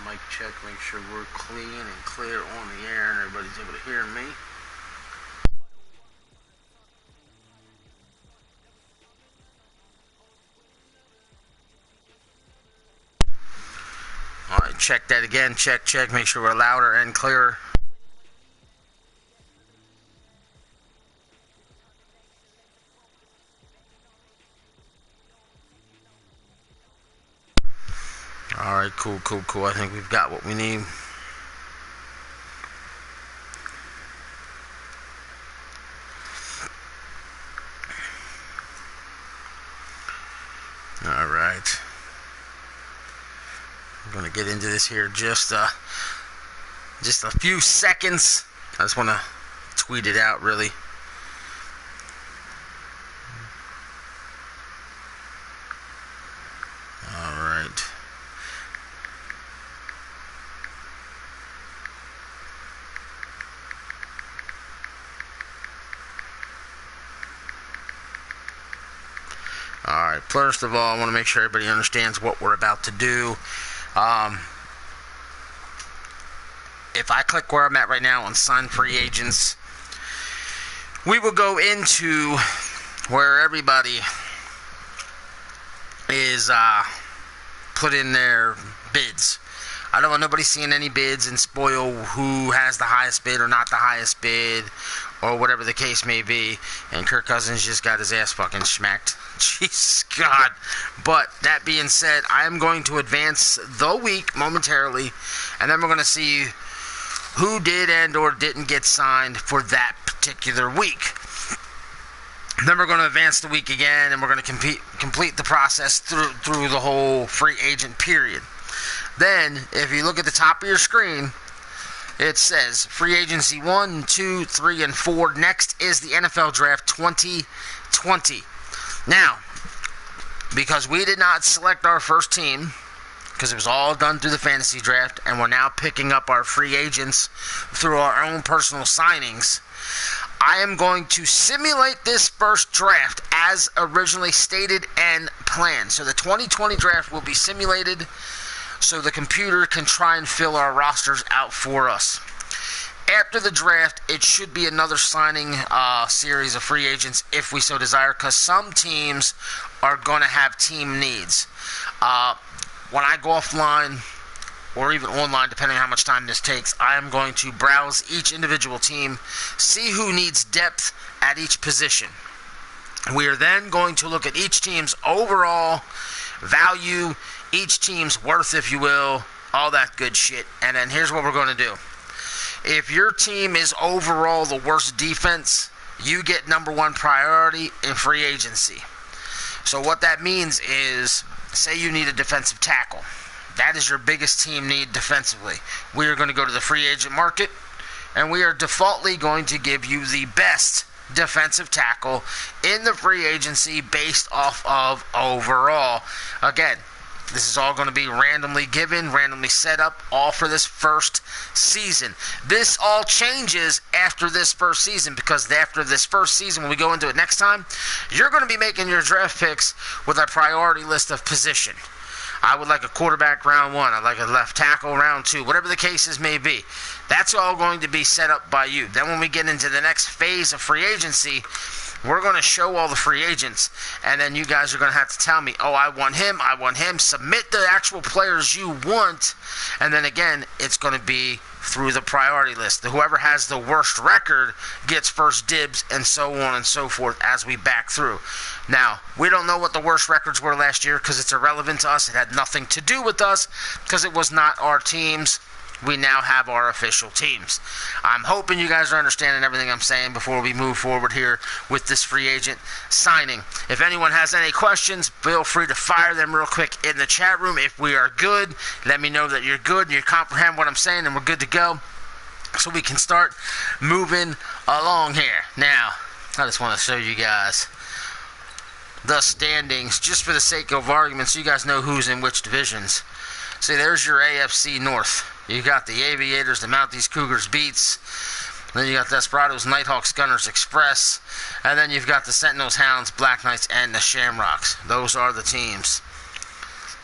Mic check, make sure we're clean and clear on the air and everybody's able to hear me. Alright, check that again. Check, make sure we're louder and clearer. Alright, cool. I think we've got what we need. Alright. I'm going to get into this here just a few seconds. I just want to tweet it out, really. Alright. Alright, first of all, I want to make sure everybody understands what we're about to do. If I click where I'm at right now on sign free agents, we will go into where everybody is put in their bids. I don't want nobody seeing any bids and spoil who has the highest bid or not the highest bid or whatever the case may be. And Kirk Cousins just got his ass fucking smacked. Jesus God. But that being said, I am going to advance the week momentarily, and then we're going to see who did and or didn't get signed for that particular week. Then we're going to advance the week again, and we're going to complete the process through the whole free agent period. Then, if you look at the top of your screen, it says free agency 1, 2, 3, and 4. Next is the NFL Draft 2020. Now, because we did not select our first team, because it was all done through the fantasy draft, and we're now picking up our free agents through our own personal signings, I am going to simulate this first draft as originally stated and planned. So the 2020 draft will be simulated so the computer can try and fill our rosters out for us. After the draft, it should be another signing series of free agents if we so desire, because some teams are going to have team needs. When I go offline, or even online, depending on how much time this takes, I am going to browse each individual team, see who needs depth at each position. We are then going to look at each team's overall value, each team's worth, if you will, all that good shit. And then here's what we're going to do. If your team is overall the worst defense, you get number one priority in free agency. So what that means is, say you need a defensive tackle. That is your biggest team need defensively. We are going to go to the free agent market, and we are defaultly going to give you the best defensive tackle in the free agency based off of overall. Again, this is all going to be randomly given, randomly set up, all for this first season. This all changes after this first season, because after this first season, when we go into it next time, you're going to be making your draft picks with a priority list of position. I would like a quarterback round 1. I'd like a left tackle round 2. Whatever the cases may be. That's all going to be set up by you. Then when we get into the next phase of free agency, we're going to show all the free agents, and then you guys are going to have to tell me, oh, I want him. Submit the actual players you want, and then again, it's going to be through the priority list. Whoever has the worst record gets first dibs, and so on and so forth as we back through. Now, we don't know what the worst records were last year because it's irrelevant to us. It had nothing to do with us because it was not our teams. We now have our official teams. I'm hoping you guys are understanding everything I'm saying before we move forward here with this free agent signing. If anyone has any questions, feel free to fire them real quick in the chat room. If we are good, let me know that you're good and you comprehend what I'm saying and we're good to go, so we can start moving along here. Now, I just want to show you guys the standings just for the sake of argument so you guys know who's in which divisions. See, there's your AFC North. You got the Aviators, the Mounties, Cougars, Beats. Then you got the Desperados, Nighthawks, Gunners, Express. And then you've got the Sentinels, Hounds, Black Knights, and the Shamrocks. Those are the teams.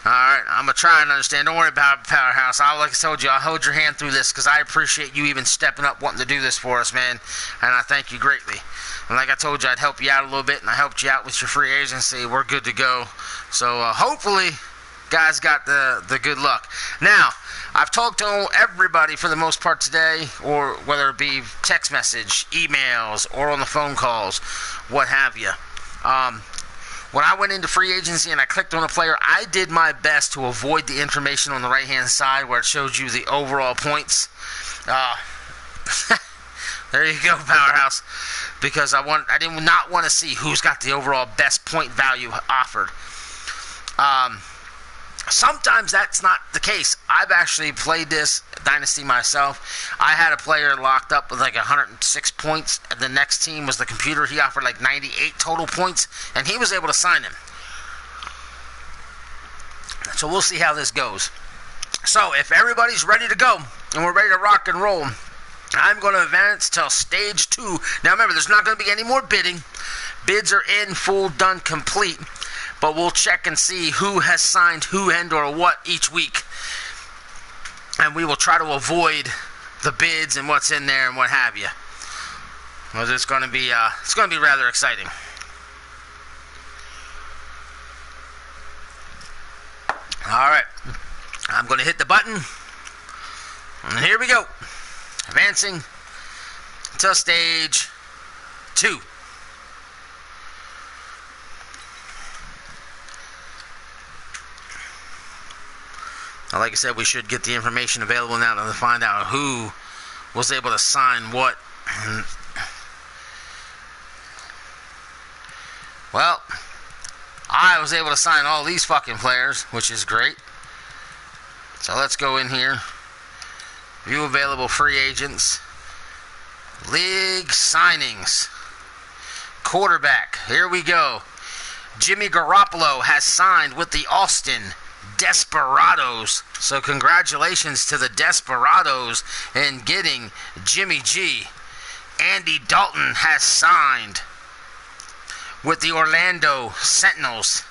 Alright, I'm going to try and understand. Don't worry about it, Powerhouse. Like I told you, I'll hold your hand through this because I appreciate you even stepping up wanting to do this for us, man. And I thank you greatly. And like I told you, I'd help you out a little bit, and I helped you out with your free agency. We're good to go. So hopefully, guys got the good luck. Now, I've talked to everybody for the most part today, or whether it be text message, emails, or on the phone calls, what have you. When I went into free agency and I clicked on a player, I did my best to avoid the information on the right-hand side where it shows you the overall points. There you go, Powerhouse. Because I did not want to see who's got the overall best point value offered. Sometimes that's not the case. I've actually played this Dynasty myself. I had a player locked up with like 106 points. And the next team was the computer. He offered like 98 total points, and he was able to sign him. So we'll see how this goes. So if everybody's ready to go, and we're ready to rock and roll, I'm going to advance till stage 2. Now remember, there's not going to be any more bidding. Bids are in, full, done, complete. But we'll check and see who has signed who and or what each week. And we will try to avoid the bids and what's in there and what have you. Well, it's going to be rather exciting. All right. I'm going to hit the button. And here we go. Advancing to stage 2. Like I said, we should get the information available now to find out who was able to sign what. Well, I was able to sign all these fucking players, which is great. So let's go in here. View available free agents. League signings. Quarterback. Here we go. Jimmy Garoppolo has signed with the Austin Desperados. So congratulations to the Desperados in getting Jimmy G. Andy Dalton has signed with the Orlando Sentinels.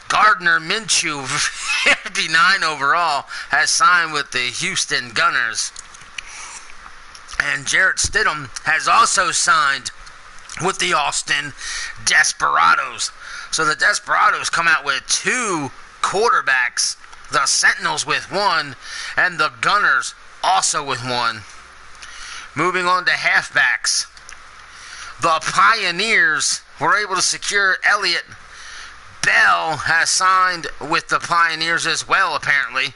Gardner Minshew, 59 overall, has signed with the Houston Gunners. And Jarrett Stidham has also signed with the Austin Desperados. So the Desperados come out with 2 quarterbacks, the Sentinels with 1, and the Gunners also with 1. Moving on to halfbacks. The Pioneers were able to secure Elliott. Bell has signed with the Pioneers as well, apparently.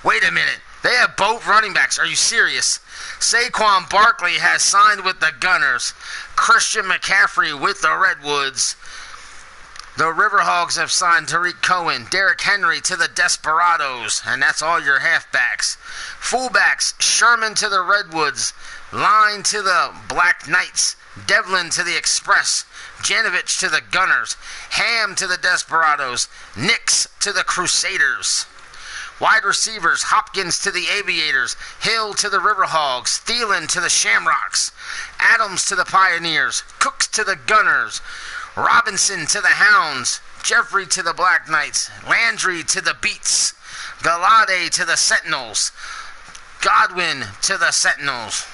Wait a minute. They have both running backs. Are you serious? Saquon Barkley has signed with the Gunners. Christian McCaffrey with the Redwoods. The Riverhogs have signed Tariq Cohen, Derrick Henry to the Desperados, and that's all your halfbacks. Fullbacks, Sherman to the Redwoods, Line to the Black Knights, Devlin to the Express, Janovich to the Gunners, Ham to the Desperados, Nix to the Crusaders. Wide receivers, Hopkins to the Aviators, Hill to the Riverhogs, Thielen to the Shamrocks, Adams to the Pioneers, Cooks to the Gunners, Robinson to the Hounds, Jeffrey to the Black Knights, Landry to the Beats, Galade to the Sentinels, Godwin to the Sentinels.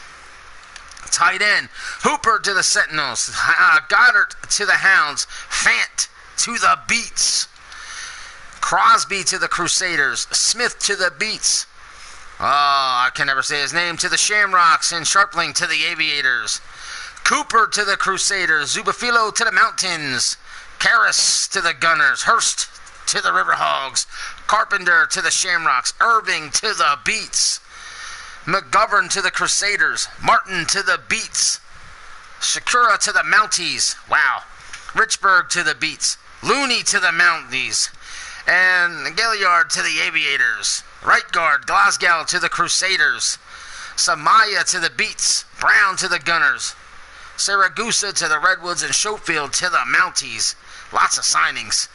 Tight end, Hooper to the Sentinels, Goddard to the Hounds, Fant to the Beats, Crosby to the Crusaders, Smith to the Beats, I can never say his name, to the Shamrocks, and Sharpling to the Aviators, Cooper to the Crusaders, Zubafilo to the Mountains, Karras to the Gunners, Hurst to the Riverhogs, Carpenter to the Shamrocks, Irving to the Beats, McGovern to the Crusaders, Martin to the Beats, Shakura to the Mounties, wow, Richburg to the Beats, Looney to the Mounties, and Gilliard to the Aviators, right guard Glasgow to the Crusaders, Samaya to the Beats, Brown to the Gunners, Saragusa to the Redwoods, and Schofield to the Mounties. Lots of signings.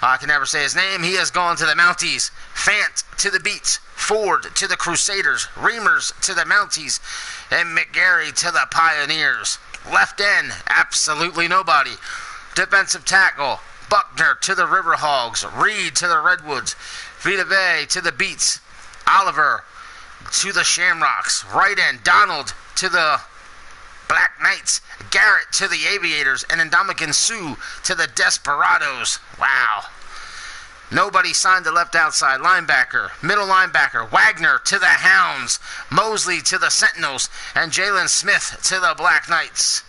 I can never say his name. He has gone to the Mounties. Fant to the Beats, Ford to the Crusaders, Reamers to the Mounties, and McGarry to the Pioneers. Left end, absolutely nobody. Defensive tackle, Buckner to the Riverhogs. Reed to the Redwoods. Vitave to the Beats. Oliver to the Shamrocks. Right end, Donald to the Black Knights. Garrett to the Aviators. And Indomitian Sue to the Desperados. Wow. Nobody signed the left outside linebacker. Middle linebacker, Wagner to the Hounds. Mosley to the Sentinels. And Jalen Smith to the Black Knights.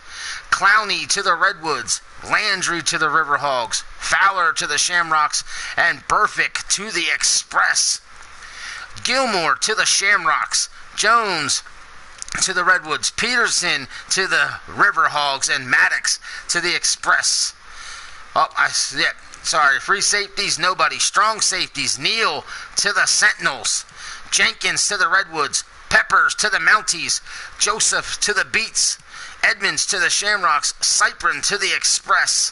Clowney to the Redwoods. Landry to the Riverhogs. Fowler to the Shamrocks. And Burfict to the Express. Gilmore to the Shamrocks. Jones to the Redwoods. Peterson to the Riverhogs. And Maddox to the Express. Free safeties, nobody. Strong safeties, Neal to the Sentinels. Jenkins to the Redwoods. Peppers to the Mounties. Joseph to the Beats. Edmonds to the Shamrocks. Cyprin to the Express.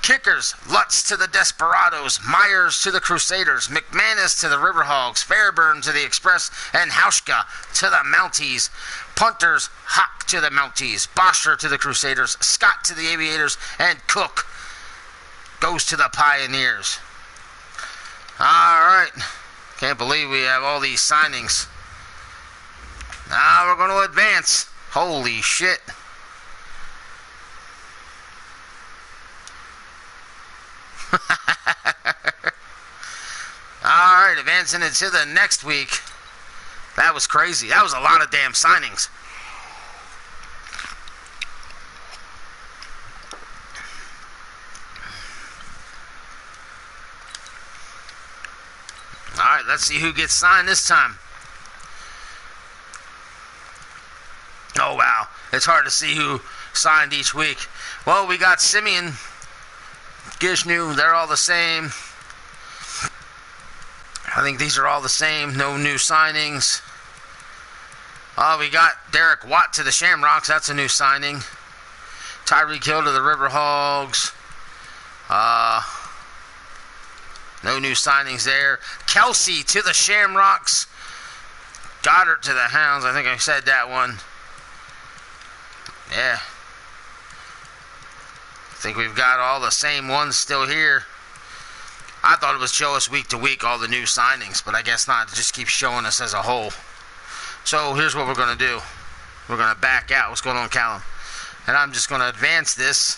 Kickers, Lutz to the Desperados. Myers to the Crusaders. McManus to the Riverhogs. Fairburn to the Express. And Hauschka to the Mounties. Punters, Hawk to the Mounties. Bosher to the Crusaders. Scott to the Aviators. And Cook goes to the Pioneers. Alright. Can't believe we have all these signings. Now we're going to advance. Holy shit. Alright, advancing into the next week. That was crazy. That was a lot of damn signings. Alright, let's see who gets signed this time. Oh, wow. It's hard to see who signed each week. Well, we got Simeon, Gishnu. They're all the same. I think these are all the same. No new signings. Oh, we got Derek Watt to the Shamrocks. That's a new signing. Tyreek Hill to the Riverhogs. No new signings there. Kelsey to the Shamrocks. Goddard to the Hounds. I think I said that one. Yeah. I think we've got all the same ones still here. I thought it would show us week to week all the new signings, but I guess not. It just keeps showing us as a whole. So here's what we're going to do. We're going to back out. What's going on, Callum? And I'm just going to advance this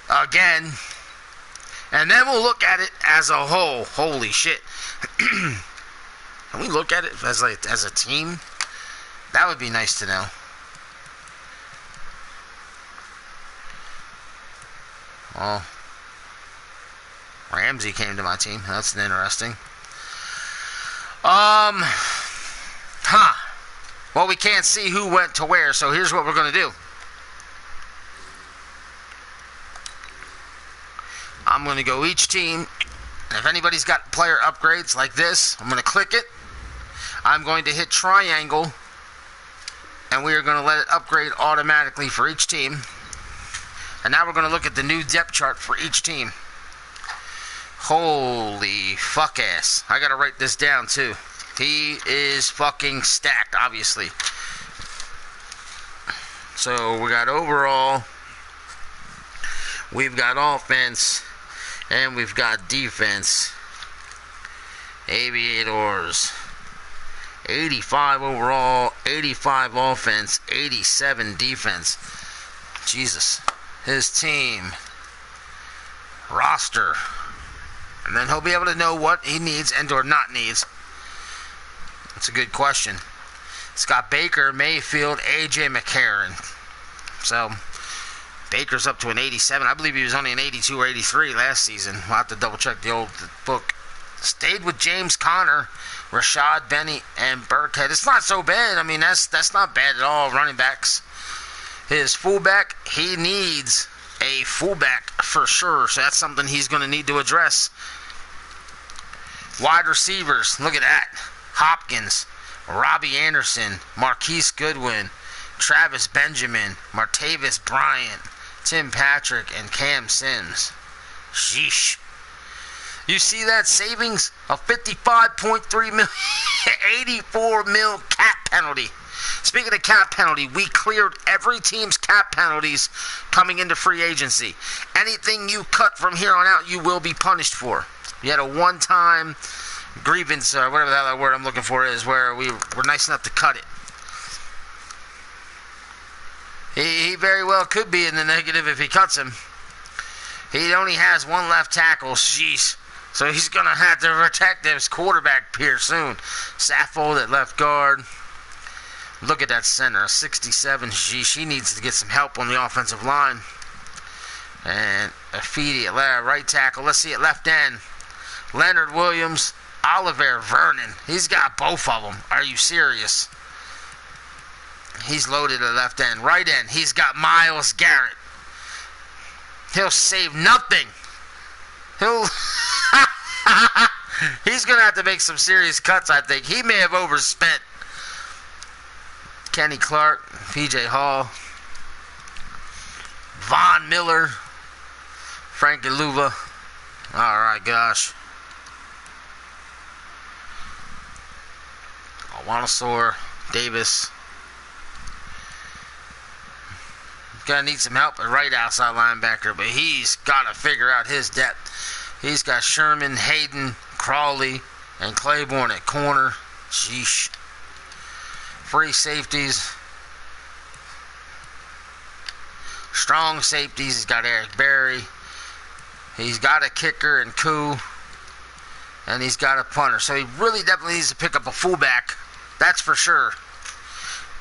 again. And then we'll look at it as a whole. Holy shit. Can we look at it as a team? That would be nice to know. Well, Ramsey came to my team. That's interesting. Well, we can't see who went to where, so here's what we're going to do. I'm going to go each team. If anybody's got player upgrades like this, I'm going to click it. I'm going to hit triangle. And we are going to let it upgrade automatically for each team. And now we're going to look at the new depth chart for each team. Holy fuck ass. I got to write this down too. He is fucking stacked, obviously. So we got overall. We've got offense. And we've got defense. Aviators. 85 overall, 85 offense, 87 defense. Jesus. His team. Roster. And then he'll be able to know what he needs and or not needs. That's a good question. It's got Baker, Mayfield, AJ McCarron. So Baker's up to an 87. I believe he was only an 82 or 83 last season. We'll have to double check the old book. Stayed with James Conner, Rashad Benny, and Burkhead. It's not so bad. I mean, that's not bad at all. Running backs. His fullback, he needs a fullback for sure. So that's something he's going to need to address. Wide receivers, look at that. Hopkins, Robbie Anderson, Marquise Goodwin, Travis Benjamin, Martavis Bryant, Tim Patrick, and Cam Sims. Sheesh. You see that savings of $55.3 million, 84 mil cap penalty. Speaking of cap penalty, we cleared every team's cap penalties coming into free agency. Anything you cut from here on out, you will be punished for. You had a one-time grievance, or whatever the hell that word I'm looking for is, where we were nice enough to cut it. He very well could be in the negative if he cuts him. He only has one left tackle. Sheesh. So he's going to have to protect his quarterback here soon. Saffold at left guard. Look at that center. 67. Sheesh. He needs to get some help on the offensive line. And Afidi at right tackle. Let's see at left end. Leonard Williams. Oliver Vernon. He's got both of them. Are you serious? He's loaded at left end. Right end, he's got Myles Garrett. He'll save nothing. He's going to have to make some serious cuts, I think. He may have overspent. Kenny Clark, PJ Hall, Von Miller, Frank Luva. All right, gosh. Wanasaur, Davis. Gonna need some help at right outside linebacker, but he's got to figure out his depth. He's got Sherman, Hayden, Crawley, and Claiborne at corner. Sheesh. Free safeties. Strong safeties. He's got Eric Berry. He's got a kicker and Koo. And he's got a punter. So he really definitely needs to pick up a fullback. That's for sure.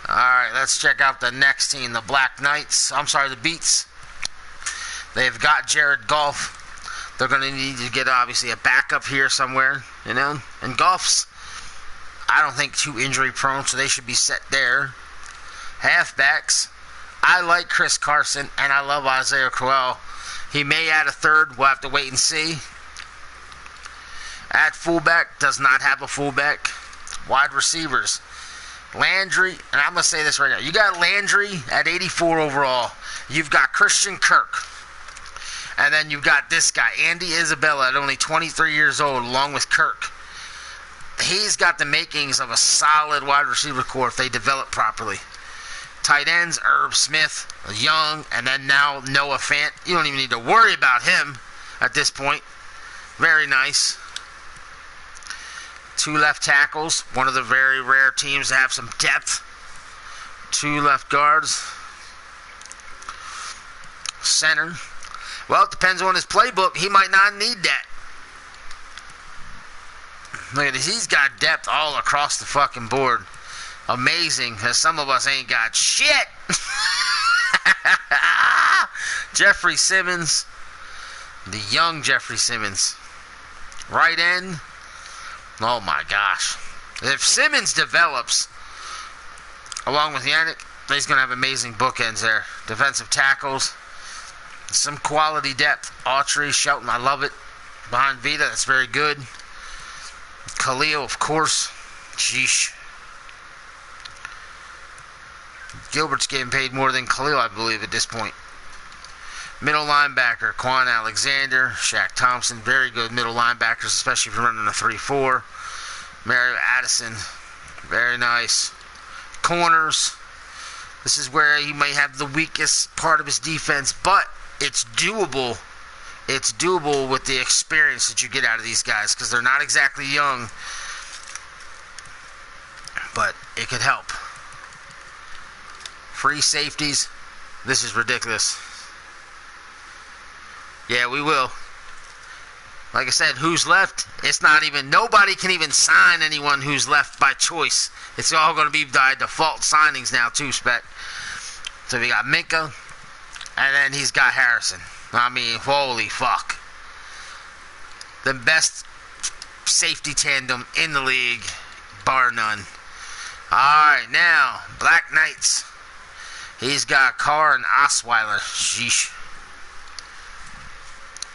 Alright, let's check out the next team, the Black Knights. I'm sorry, the Beats. They've got Jared Goff. They're going to need to get, obviously, a backup here somewhere, you know. And Goff's, I don't think, too injury prone, so they should be set there. Halfbacks. I like Chris Carson, and I love Isaiah Crowell. He may add a third. We'll have to wait and see. At fullback, does not have a fullback. Wide receivers. Landry, and I'm going to say this right now. You got Landry at 84 overall. You've got Christian Kirk. And then you've got this guy, Andy Isabella, at only 23 years old, along with Kirk. He's got the makings of a solid wide receiver core if they develop properly. Tight ends, Herb Smith, Young, and then now Noah Fant. You don't even need to worry about him at this point. Very nice. Two left tackles, one of the very rare teams to have some depth. Two left guards. Center. Well, it depends on his playbook. He might not need that. Look at this. He's got depth all across the fucking board. Amazing, because some of us ain't got shit. Jeffrey Simmons. The young Jeffrey Simmons. Right end. Oh my gosh. If Simmons develops, along with Yannick, he's going to have amazing bookends there. Defensive tackles. Some quality depth. Autry, Shelton, I love it. Behind Vita, that's very good. Khalil, of course. Sheesh. Gilbert's getting paid more than Khalil, I believe, at this point. Middle linebacker, Quan Alexander, Shaq Thompson, very good middle linebackers, especially if you're running a 3-4. Mario Addison, very nice. Corners, this is where he may have the weakest part of his defense, but it's doable. It's doable with the experience that you get out of these guys, because they're not exactly young, but it could help. Free safeties, this is ridiculous. Yeah, we will. Like I said, who's left? It's not even, nobody can even sign anyone who's left by choice. It's all going to be by default signings now too, Spec. So we got Minka, and then he's got Harrison. I mean, holy fuck. The best safety tandem in the league, bar none. Alright, now, Black Knights. He's got Carr and Osweiler. Sheesh.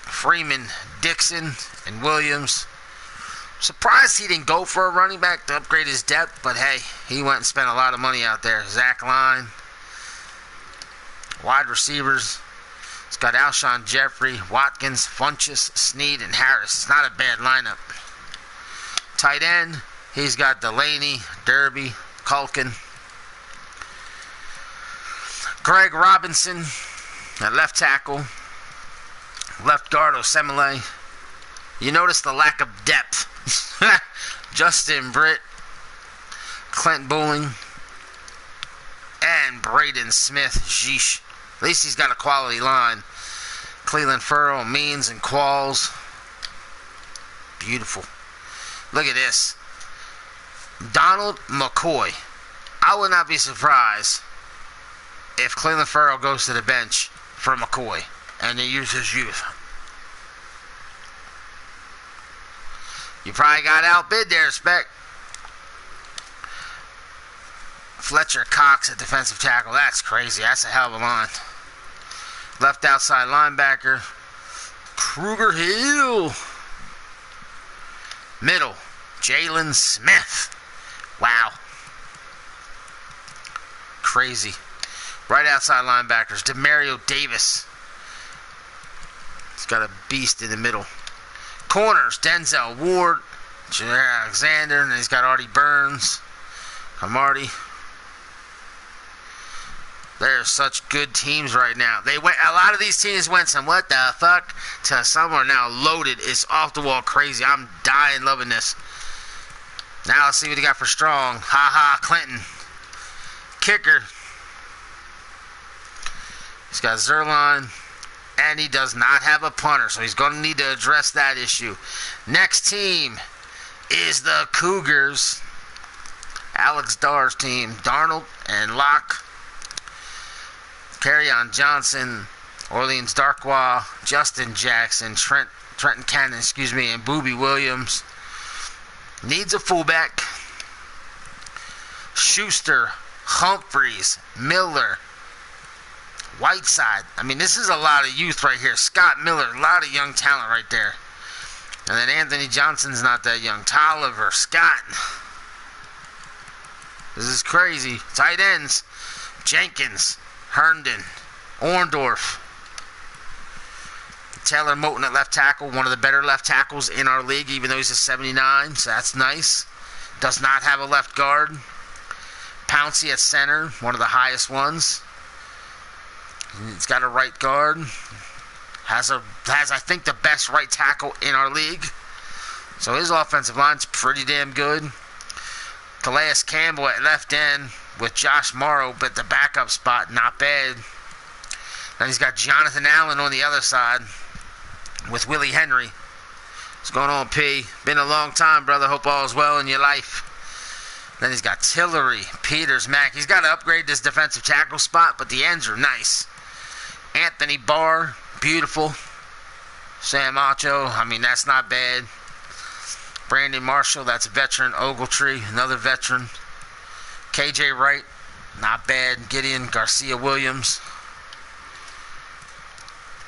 Freeman, Dixon, and Williams. Surprised he didn't go for a running back to upgrade his depth, but hey, he went and spent a lot of money out there. Zach Line. Wide receivers. It's got Alshon Jeffrey, Watkins, Funchess, Snead, and Harris. It's not a bad lineup. Tight end, he's got Delaney, Derby, Culkin. Greg Robinson at left tackle. Left guard Osemele. You notice the lack of depth. Justin Britt, Clint Bowling, and Braden Smith. Sheesh. At least he's got a quality line. Cleveland Furrow, Means, and Qualls. Beautiful. Look at this. Donald McCoy. I would not be surprised if Cleveland Furrow goes to the bench for McCoy and they use his youth. You probably got outbid there, Spec. Fletcher Cox at defensive tackle. That's crazy. That's a hell of a line. Left outside linebacker, Kruger Hill. Middle, Jalen Smith. Wow. Crazy. Right outside linebackers, Demario Davis. He's got a beast in the middle. Corners, Denzel Ward, Jair Alexander, and he's got Artie Burns. Marty. They're such good teams right now. A lot of these teams went some what the fuck to some are now loaded. It's off the wall crazy. I'm dying loving this. Now let's see what he got for strong. Clinton. Kicker. He's got Zerline. And he does not have a punter, so he's going to need to address that issue. Next team is the Cougars. Alex Darr's team. Darnold and Locke. Kerryon Johnson. Orleans Darkwa. Justin Jackson. Trenton Cannon, and Booby Williams. Needs a fullback. Schuster. Humphreys. Miller. Whiteside. I mean, this is a lot of youth right here. Scott Miller, a lot of young talent right there. And then Anthony Johnson's not that young. Tolliver, Scott. This is crazy. Tight ends. Jenkins, Herndon, Orndorff. Taylor Moton at left tackle, one of the better left tackles in our league, even though he's a 79, so that's nice. Does not have a left guard. Pouncey at center, one of the highest ones. He's got a right guard. Has I think the best right tackle in our league. So his offensive line's pretty damn good. Calais Campbell at left end with Josh Morrow, but the backup spot, not bad. Then he's got Jonathan Allen on the other side with Willie Henry. What's going on, P? Been a long time, brother. Hope all is well in your life. Then he's got Tillery, Peters, Mack. He's got to upgrade this defensive tackle spot, but the ends are nice. Anthony Barr, beautiful. Sam Acho, I mean, that's not bad. Brandon Marshall, that's a veteran. Ogletree, another veteran. KJ Wright, not bad. Gideon Garcia Williams.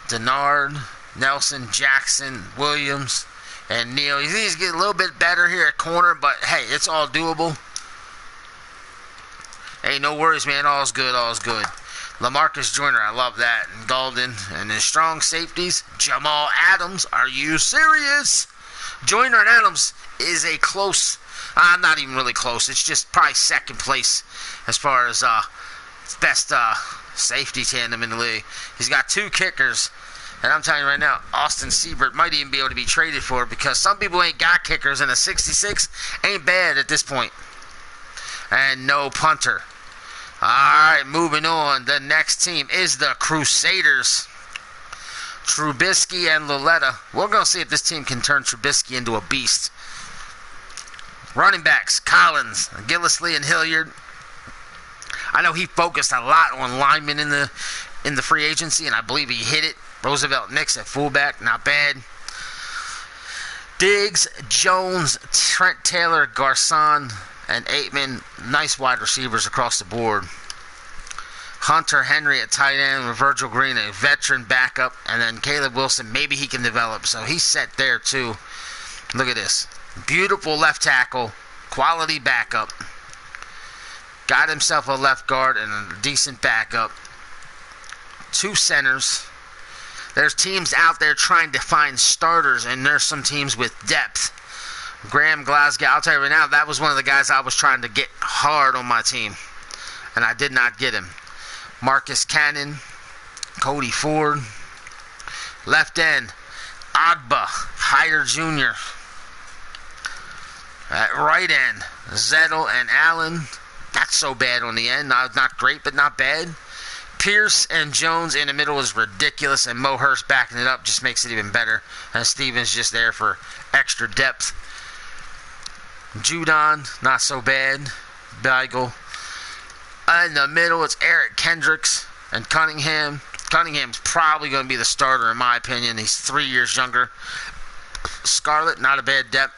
Denard, Nelson, Jackson, Williams, and Neal. He's getting a little bit better here at corner, but hey, it's all doable. Hey, no worries, man. All's good, all's good. LaMarcus Joyner, I love that. And Golden. And his strong safeties, Jamal Adams. Are you serious? Joyner and Adams is a close, not even really close. It's just probably second place as far as best safety tandem in the league. He's got two kickers. And I'm telling you right now, Austin Siebert might even be able to be traded for because some people ain't got kickers, and a 66 ain't bad at this point. And no punter. Alright, moving on. The next team is the Crusaders. Trubisky and Loletta. We're going to see if this team can turn Trubisky into a beast. Running backs, Collins, Gillisley, and Hilliard. I know he focused a lot on linemen in the free agency, and I believe he hit it. Roosevelt Nix at fullback, not bad. Diggs, Jones, Trent Taylor, Garcon, and Aitman, nice wide receivers across the board. Hunter Henry at tight end with Virgil Green, a veteran backup, and then Caleb Wilson, maybe he can develop. So he's set there too. Look at this. Beautiful left tackle, quality backup. Got himself a left guard and a decent backup. Two centers. There's teams out there trying to find starters, and there's some teams with depth. Graham Glasgow, I'll tell you right now, that was one of the guys I was trying to get hard on my team, and I did not get him. Marcus Cannon, Cody Ford. Left end, Agba, Hyder Jr. At right end, Zettel and Allen. Not so bad on the end. Not great, but not bad. Pierce and Jones in the middle is ridiculous, and Mo Hurst backing it up just makes it even better. And Stevens just there for extra depth. Judon, not so bad. Beigel. In the middle, it's Eric Kendricks and Cunningham. Cunningham's probably going to be the starter, in my opinion. He's 3 years younger. Scarlett, not a bad depth.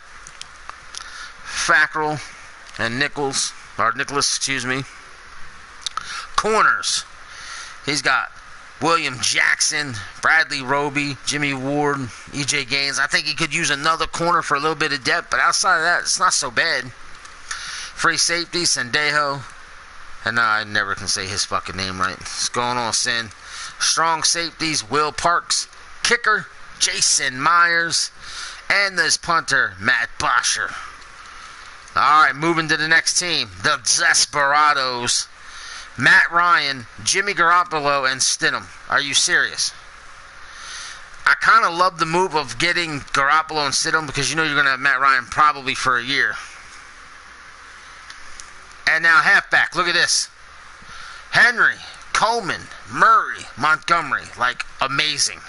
Fackrell and Nicholas, excuse me. Corners. He's got William Jackson, Bradley Roby, Jimmy Ward, E.J. Gaines. I think he could use another corner for a little bit of depth, but outside of that, it's not so bad. Free safety, Sendejo. And I never can say his fucking name right. What's going on, Sin? Strong safeties, Will Parks. Kicker, Jason Myers. And this punter, Matt Bosher. Alright, moving to the next team. The Desperados. Matt Ryan, Jimmy Garoppolo, and Stidham. Are you serious? I kind of love the move of getting Garoppolo and Stidham because you know you're going to have Matt Ryan probably for a year. And now halfback. Look at this. Henry, Coleman, Murray, Montgomery. Like, amazing.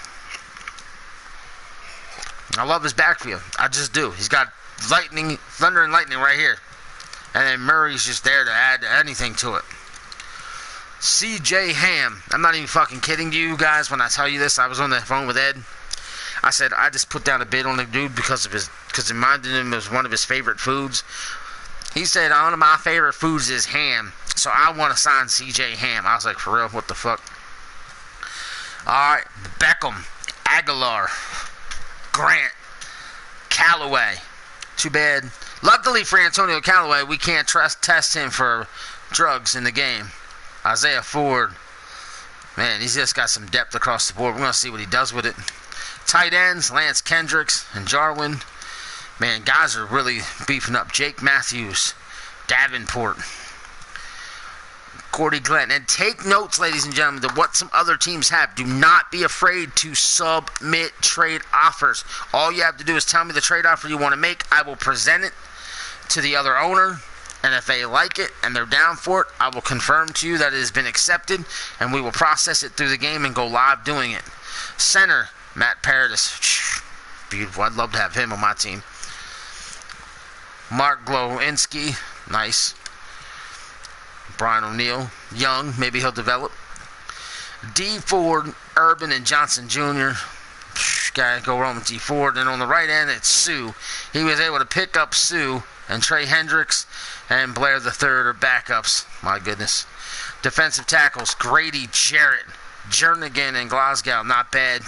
I love his backfield. I just do. He's got lightning, thunder and lightning right here. And then Murray's just there to add anything to it. C.J. Ham. I'm not even fucking kidding you guys when I tell you this. I was on the phone with Ed. I said I just put down a bid on the dude because it reminded him of one of his favorite foods. He said one of my favorite foods is ham, so I want to sign C.J. Ham. I was like, for real, what the fuck? All right, Beckham, Aguilar, Grant, Callaway. Too bad. Luckily for Antonio Callaway, we can't test him for drugs in the game. Isaiah Ford. Man, he's just got some depth across the board. We're going to see what he does with it. Tight ends, Lance Kendricks and Jarwin. Man, guys are really beefing up. Jake Matthews, Davenport, Cordy Glenn. And take notes, ladies and gentlemen, of what some other teams have. Do not be afraid to submit trade offers. All you have to do is tell me the trade offer you want to make. I will present it to the other owner. And if they like it and they're down for it, I will confirm to you that it has been accepted. And we will process it through the game and go live doing it. Center, Matt Paradis. Beautiful. I'd love to have him on my team. Mark Glowinski. Nice. Brian O'Neill. Young. Maybe he'll develop. D. Ford, Urban, and Johnson Jr. Gotta go wrong with D. Ford. And on the right end, it's Sue. He was able to pick up Sue and Trey Hendricks and Blair the Third are backups. My goodness. Defensive tackles, Grady Jarrett, Jernigan, and Glasgow. Not bad.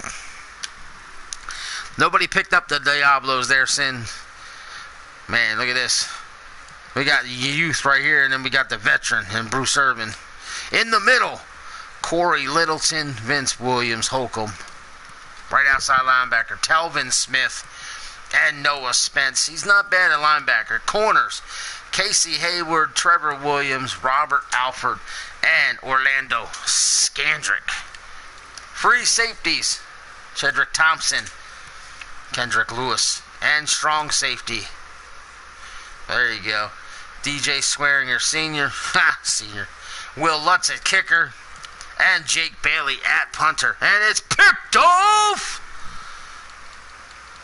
Nobody picked up the Diablos there, Sin. Man, look at this. We got youth right here, and then we got the veteran and Bruce Irvin. In the middle, Corey Littleton, Vince Williams, Holcomb. Right outside linebacker, Telvin Smith, and Noah Spence. He's not bad at linebacker. Corners, Casey Hayward, Trevor Williams, Robert Alford, and Orlando Scandrick. Free safeties, Cedric Thompson, Kendrick Lewis, and strong safety. There you go. DJ Swearinger Sr. Senior. Will Lutz at kicker. And Jake Bailey at punter. And it's picked off!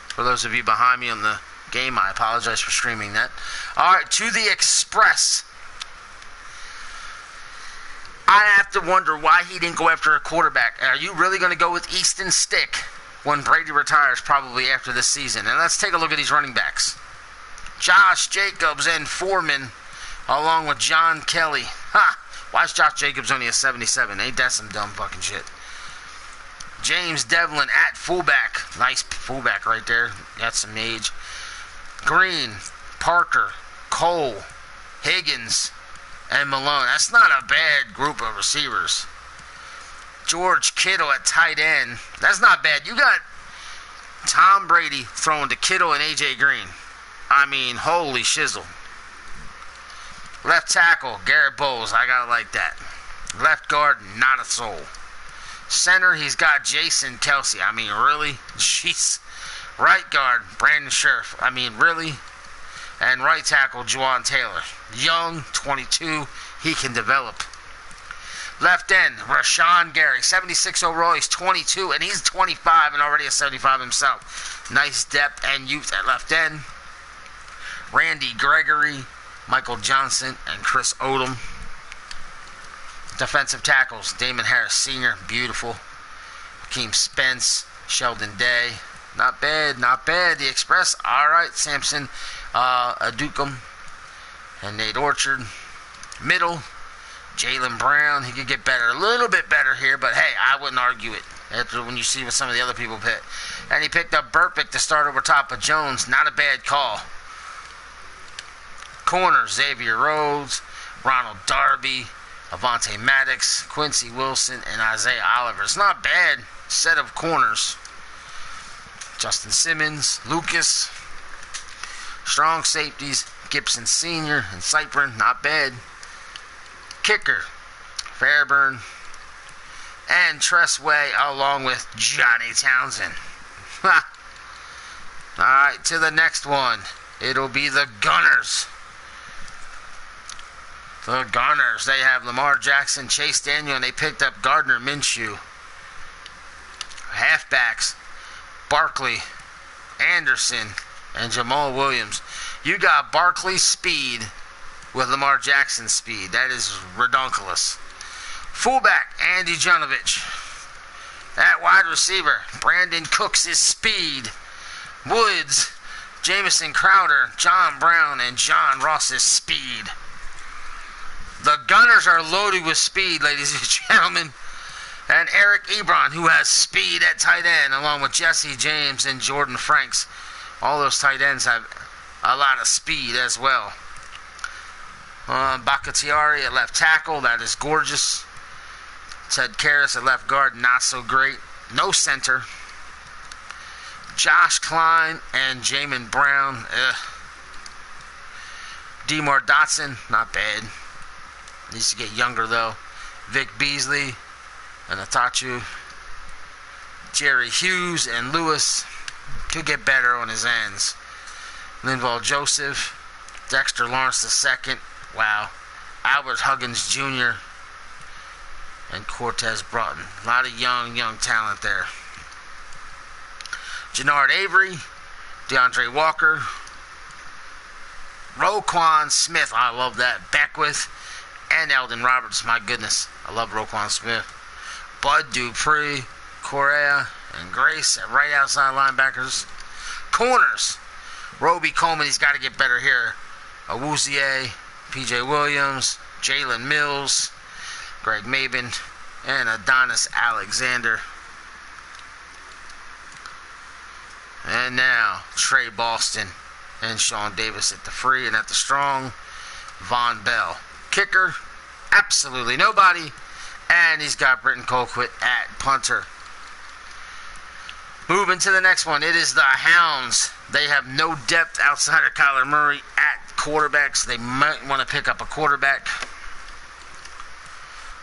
For those of you behind me on the game, I apologize for streaming that. Alright, to the Express. I have to wonder why he didn't go after a quarterback. Are you really going to go with Easton Stick when Brady retires probably after this season? And let's take a look at these running backs. Josh Jacobs and Foreman, along with John Kelly. Why is Josh Jacobs only a 77? Ain't that some dumb fucking shit? James Devlin at fullback. Nice fullback right there. Got some age. Green, Parker, Cole, Higgins, and Malone. That's not a bad group of receivers. George Kittle at tight end. That's not bad. You got Tom Brady throwing to Kittle and A.J. Green. I mean, holy shizzle. Left tackle, Garrett Bowles. I gotta like that. Left guard, not a soul. Center, he's got Jason Kelsey. I mean, really? Jeez. Right guard, Brandon Scherf. I mean, really? And right tackle, Juwan Taylor. Young, 22. He can develop. Left end, Rashawn Gary. 76 overall. He's 22, and he's 25 and already a 75 himself. Nice depth and youth at left end. Randy Gregory, Michael Johnson, and Chris Odom. Defensive tackles, Damon Harris Sr., beautiful. Hakeem Spence, Sheldon Day. Not bad, not bad. The Express, all right. Samson Adukum and Nate Orchard. Middle, Jaylen Brown. He could get better, a little bit better here, but hey, I wouldn't argue it after when you see what some of the other people pick. And he picked up Burpick to start over top of Jones. Not a bad call. Corners, Xavier Rhodes, Ronald Darby, Avonte Maddox, Quincy Wilson, and Isaiah Oliver. It's not bad set of corners. Justin Simmons, Lucas. Strong safeties, Gibson Sr. and Cyprin. Not bad. Kicker, Fairburn. And Tressway along with Johnny Townsend. Alright, to the next one. It'll be the Gunners. The Gunners, they have Lamar Jackson, Chase Daniel, and they picked up Gardner Minshew. Halfbacks, Barkley, Anderson, and Jamal Williams. You got Barkley's speed with Lamar Jackson's speed. That is redonkulous. Fullback, Andy Junovich. At wide receiver, Brandon Cooks' speed. Woods, Jamison Crowder, John Brown, and John Ross's speed. The Gunners are loaded with speed, ladies and gentlemen. And Eric Ebron, who has speed at tight end, along with Jesse James and Jordan Franks. All those tight ends have a lot of speed as well. Bakhtiari at left tackle, that is gorgeous. Ted Karras at left guard, not so great. No center. Josh Klein and Jamin Brown. Demar Dotson, not bad. Needs to get younger though. Vic Beasley and Atachu. Jerry Hughes and Lewis could get better on his ends. Linval Joseph, Dexter Lawrence II. Wow. Albert Huggins Jr. and Cortez Broughton. A lot of young talent there. Jannard Avery, DeAndre Walker, Roquan Smith. I love that. Beckwith and Eldon Roberts. My goodness. I love Roquan Smith. Bud Dupree, Correa, and Grace at right outside linebackers. Corners. Roby Coleman. He's got to get better here. Awuzie, P.J. Williams, Jalen Mills, Greg Mabin, and Adonis Alexander. And now, Trey Boston and Sean Davis at the free, and at the strong, Von Bell. Kicker, absolutely nobody. And he's got Britton Colquitt at punter. Moving to the next one, it is the Hounds. They have no depth outside of Kyler Murray at quarterback, so they might want to pick up a quarterback.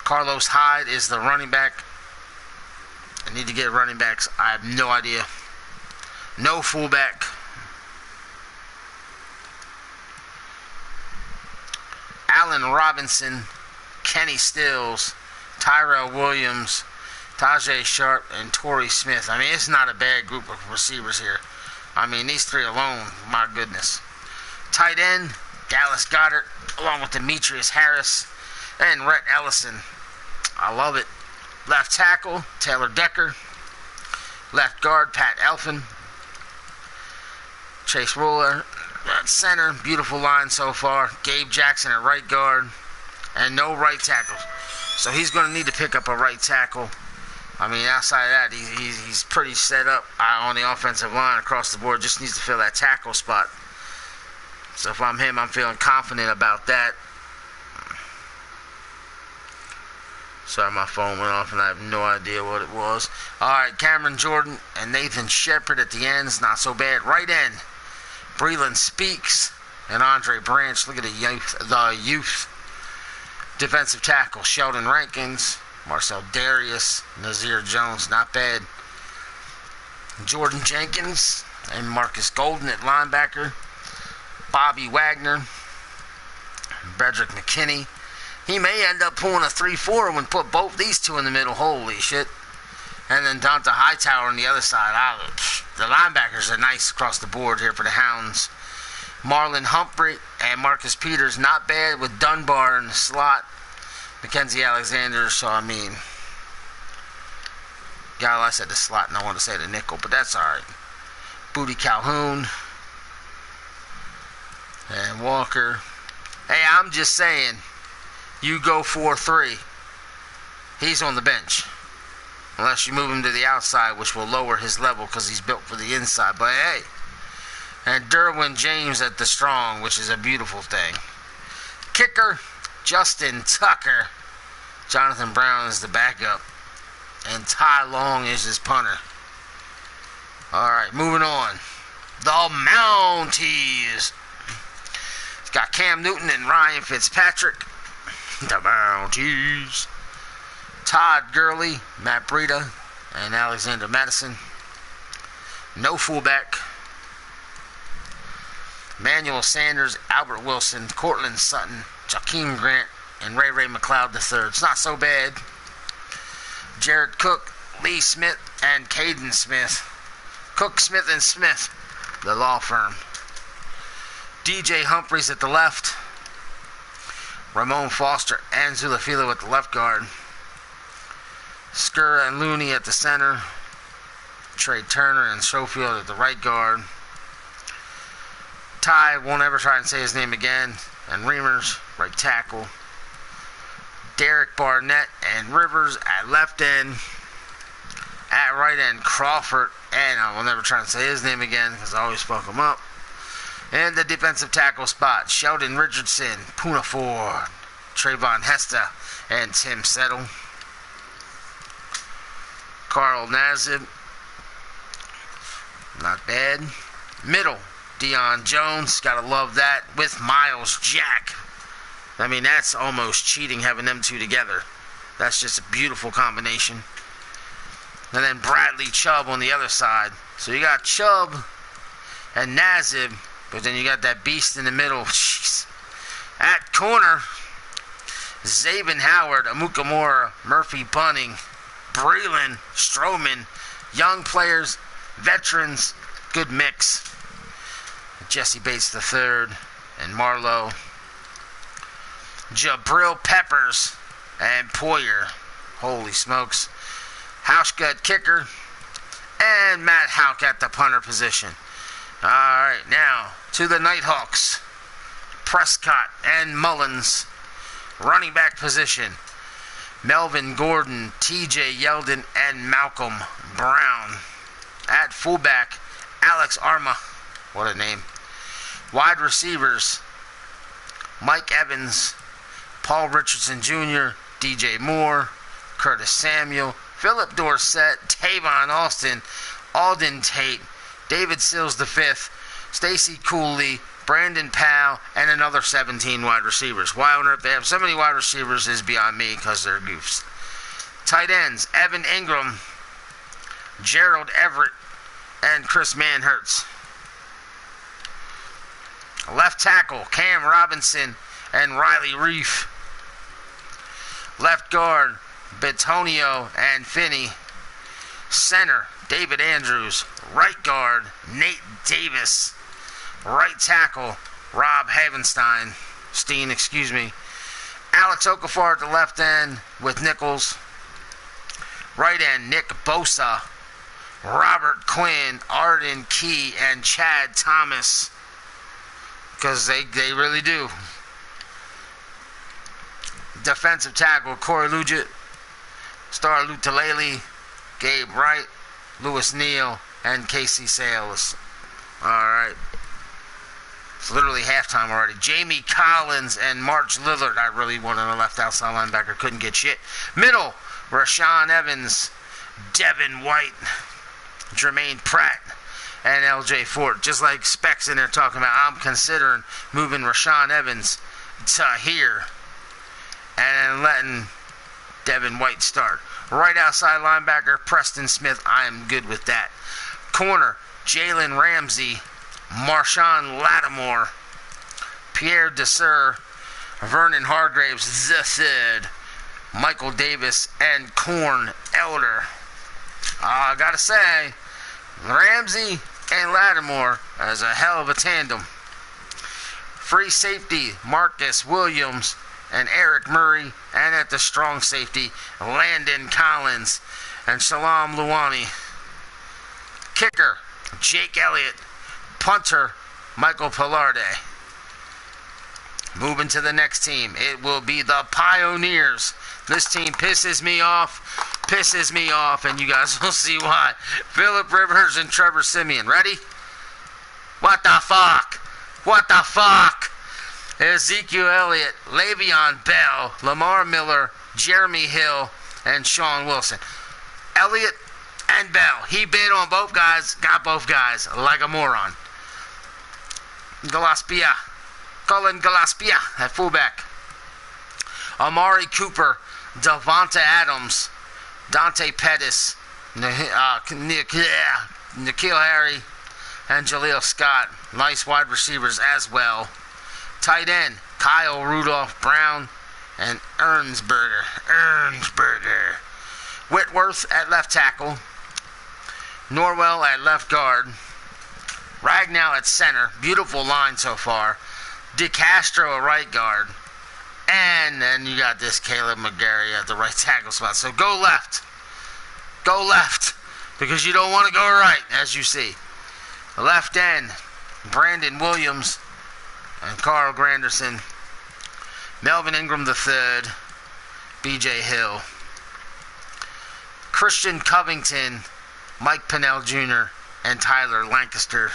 Carlos Hyde is the running back. I need to get running backs. I have no idea. No fullback. Allen Robinson, Kenny Stills, Tyrell Williams, Tajay Sharp, and Torrey Smith. I mean, it's not a bad group of receivers here. I mean, these three alone, my goodness. Tight end, Dallas Goedert, along with Demetrius Harris and Rhett Ellison. I love it. Left tackle, Taylor Decker. Left guard, Pat Elfin. Chase Ruler at center. Beautiful line so far. Gabe Jackson at right guard. And no right tackle. So he's going to need to pick up a right tackle. I mean, outside of that, he's pretty set up on the offensive line across the board. Just needs to fill that tackle spot. So if I'm him, I'm feeling confident about that. Sorry, my phone went off and I have no idea what it was. Alright, Cameron Jordan and Nathan Shepard at the ends. Not so bad. Right end, Breland Speaks and Andre Branch. Look at the youth. Defensive tackle, Sheldon Rankins, Marcel Darius, Nazir Jones, not bad. Jordan Jenkins and Marcus Golden at linebacker. Bobby Wagner, Bedrick McKinney. He may end up pulling a 3-4 when put both these two in the middle. Holy shit. And then Donta Hightower on the other side. The linebackers are nice across the board here for the Hounds. Marlon Humphrey and Marcus Peters, not bad with Dunbar in the slot. Mackenzie Alexander, so I mean, I said the slot and I want to say the nickel, but that's alright. Booty Calhoun and Walker. Hey, I'm just saying, you go 4-3. He's on the bench. Unless you move him to the outside, which will lower his level because he's built for the inside. But hey. And Derwin James at the strong, which is a beautiful thing. Kicker, Justin Tucker. Jonathan Brown is the backup. And Ty Long is his punter. Alright, moving on. The Mounties. It's got Cam Newton and Ryan Fitzpatrick. The Mounties. Todd Gurley, Matt Breida, and Alexander Madison. No fullback. Manuel Sanders, Albert Wilson, Cortland Sutton, Jakeem Grant, and Ray McLeod III. It's not so bad. Jared Cook, Lee Smith, and Caden Smith. Cook, Smith, and Smith, the law firm. DJ Humphreys at the left. Ramon Foster and Zulafila at the left guard. Skura and Looney at the center. Trey Turner and Schofield at the right guard. Ty, won't ever try and say his name again. And Reimers, right tackle. Derek Barnett and Rivers at left end. At right end, Crawford, and I will never try and say his name again because I always fuck him up. And the defensive tackle spot, Sheldon Richardson, Poona Ford, Trayvon Hesta, and Tim Settle. Carl Nassib, not bad. Middle, Deion Jones, gotta love that, with Miles Jack. I mean, that's almost cheating having them two together. That's just a beautiful combination. And then Bradley Chubb on the other side. So you got Chubb and Nassib, but then you got that beast in the middle. Jeez. At corner, Zabin Howard, Amukamura, Murphy Bunning, Breland, Stroman, young players, veterans, good mix. Jesse Bates III and Marlowe. Jabril Peppers and Poyer. Holy smokes. Hauschka at kicker. And Matt Houck at the punter position. Alright, now to the Nighthawks. Prescott and Mullins. Running back position. Melvin Gordon, TJ Yeldon, and Malcolm Brown. At fullback, Alex Arma. What a name. Wide receivers, Mike Evans, Paul Richardson Jr., DJ Moore, Curtis Samuel, Philip Dorsett, Tavon Austin, Alden Tate, David Sills V, Stacy Cooley, Brandon Powell, and another 17 wide receivers. Why on earth they have so many wide receivers is beyond me because they're goofs. Tight ends, Evan Ingram, Gerald Everett, and Chris Manhertz. Left tackle, Cam Robinson and Riley Reef. Left guard, Betonio and Finney. Center, David Andrews. Right guard, Nate Davis. Right tackle, Rob Havenstein. Alex Okafor at the left end with Nichols. Right end, Nick Bosa. Robert Quinn, Arden Key, and Chad Thomas. Because they really do. Defensive tackle, Corey Luget, Star Lutalele, Gabe Wright, Lewis Neal, and Casey Sales. Alright. It's literally halftime already. Jamie Collins and March Lillard. I really wanted a left outside linebacker. Couldn't get shit. Middle, Rashawn Evans, Devin White, Jermaine Pratt, and LJ Ford. Just like Specs in there talking about, I'm considering moving Rashawn Evans to here and letting Devin White start. Right outside linebacker, Preston Smith. I am good with that. Corner, Jalen Ramsey, Marshawn Lattimore, Pierre Desir, Vernon Hargraves, the third, Michael Davis, and Corn Elder. I gotta say, Ramsey and Lattimore is a hell of a tandem. Free safety, Marcus Williams and Eric Murray, and at the strong safety, Landon Collins and Shalom Luani. Kicker, Jake Elliott. Punter, Michael Pillarde. Moving to the next team, it will be the Pioneers. This team pisses me off, and you guys will see why. Phillip Rivers and Trevor Siemian. Ready? What the fuck? What the fuck? Ezekiel Elliott, Le'Veon Bell, Lamar Miller, Jeremy Hill, and Sean Wilson. Elliott and Bell. He bid on both guys, got both guys, like a moron. Colin Gillespie at fullback. Amari Cooper, Devonta Adams, Dante Pettis, N'Keal Harry, and Jaleel Scott. Nice wide receivers as well. Tight end, Kyle Rudolph Brown and Ernsberger. Whitworth at left tackle. Norwell at left guard. Ragnow at center. Beautiful line so far. DeCastro at right guard. And then you got this Caleb McGarry at the right tackle spot. So go left. Go left. Because you don't want to go right, as you see. Left end, Brandon Williams and Carl Granderson. Melvin Ingram III. B.J. Hill. Christian Covington, Mike Pennell Jr., and Tyler Lancaster.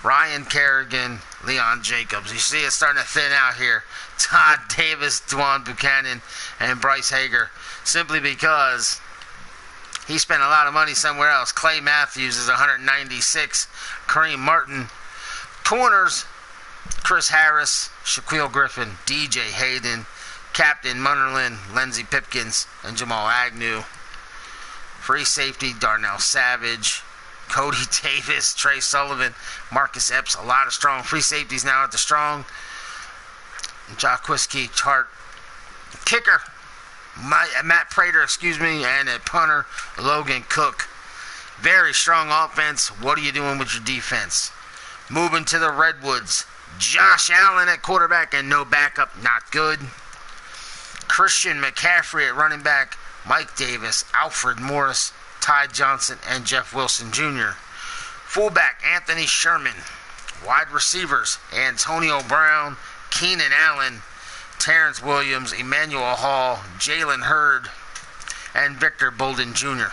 Ryan Kerrigan, Leon Jacobs. You see it's starting to thin out here. Todd Davis, Dwan Buchanan, and Bryce Hager. Simply because he spent a lot of money somewhere else. Clay Matthews is 196. Kareem Martin. Corners, Chris Harris, Shaquille Griffin, DJ Hayden, Captain Munnerlin, Lindsey Pipkins, and Jamal Agnew. Free safety, Darnell Savage, Cody Davis, Trey Sullivan, Marcus Epps. A lot of strong free safeties now at the strong. Jacquiski Chart. Kicker, Matt Prater, and a punter, Logan Cook. Very strong offense. What are you doing with your defense? Moving to the Redwoods. Josh Allen at quarterback and no backup. Not good. Christian McCaffrey at running back. Mike Davis, Alfred Morris, Ty Johnson, and Jeff Wilson Jr. Fullback, Anthony Sherman. Wide receivers, Antonio Brown, Keenan Allen, Terrence Williams, Emmanuel Hall, Jalen Hurd, and Victor Bolden Jr.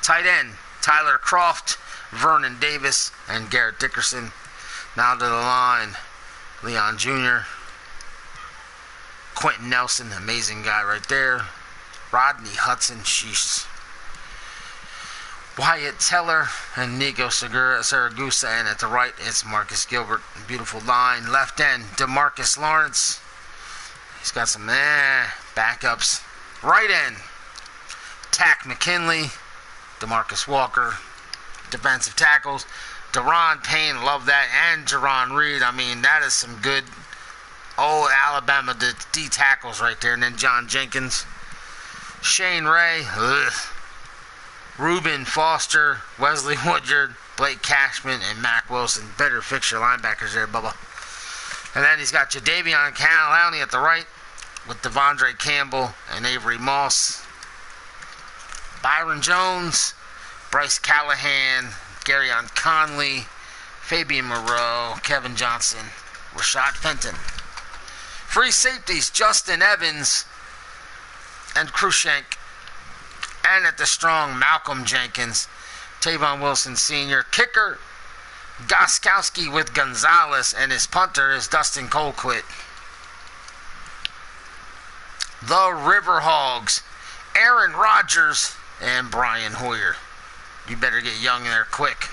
Tight end, Tyler Croft, Vernon Davis, and Garrett Dickerson. Now to the line, Leon Jr., Quentin Nelson, amazing guy right there. Rodney Hudson, sheesh. Wyatt Teller and Nico Saragusa, and at the right, it's Marcus Gilbert. Beautiful line. Left end, DeMarcus Lawrence. He's got some backups. Right end, Tack McKinley, DeMarcus Walker. Defensive tackles, Deron Payne, love that, and Jerron Reed. I mean, that is some good old Alabama D tackles right there. And then John Jenkins, Shane Ray, Reuben Foster, Wesley Woodyard, Blake Cashman, and Mac Wilson. Better fix your linebackers there, Bubba. And then he's got Jadeveon Clowney at the right with Devondre Campbell and Avery Moss. Byron Jones, Bryce Callahan, Garyon Conley, Fabian Moreau, Kevin Johnson, Rashad Fenton. Free safeties, Justin Evans and Krushenk. And at the strong, Malcolm Jenkins, Tavon Wilson Sr. Kicker, Goskowski with Gonzalez, and his punter is Dustin Colquitt. The Riverhogs, Aaron Rodgers and Brian Hoyer. You better get young in there quick.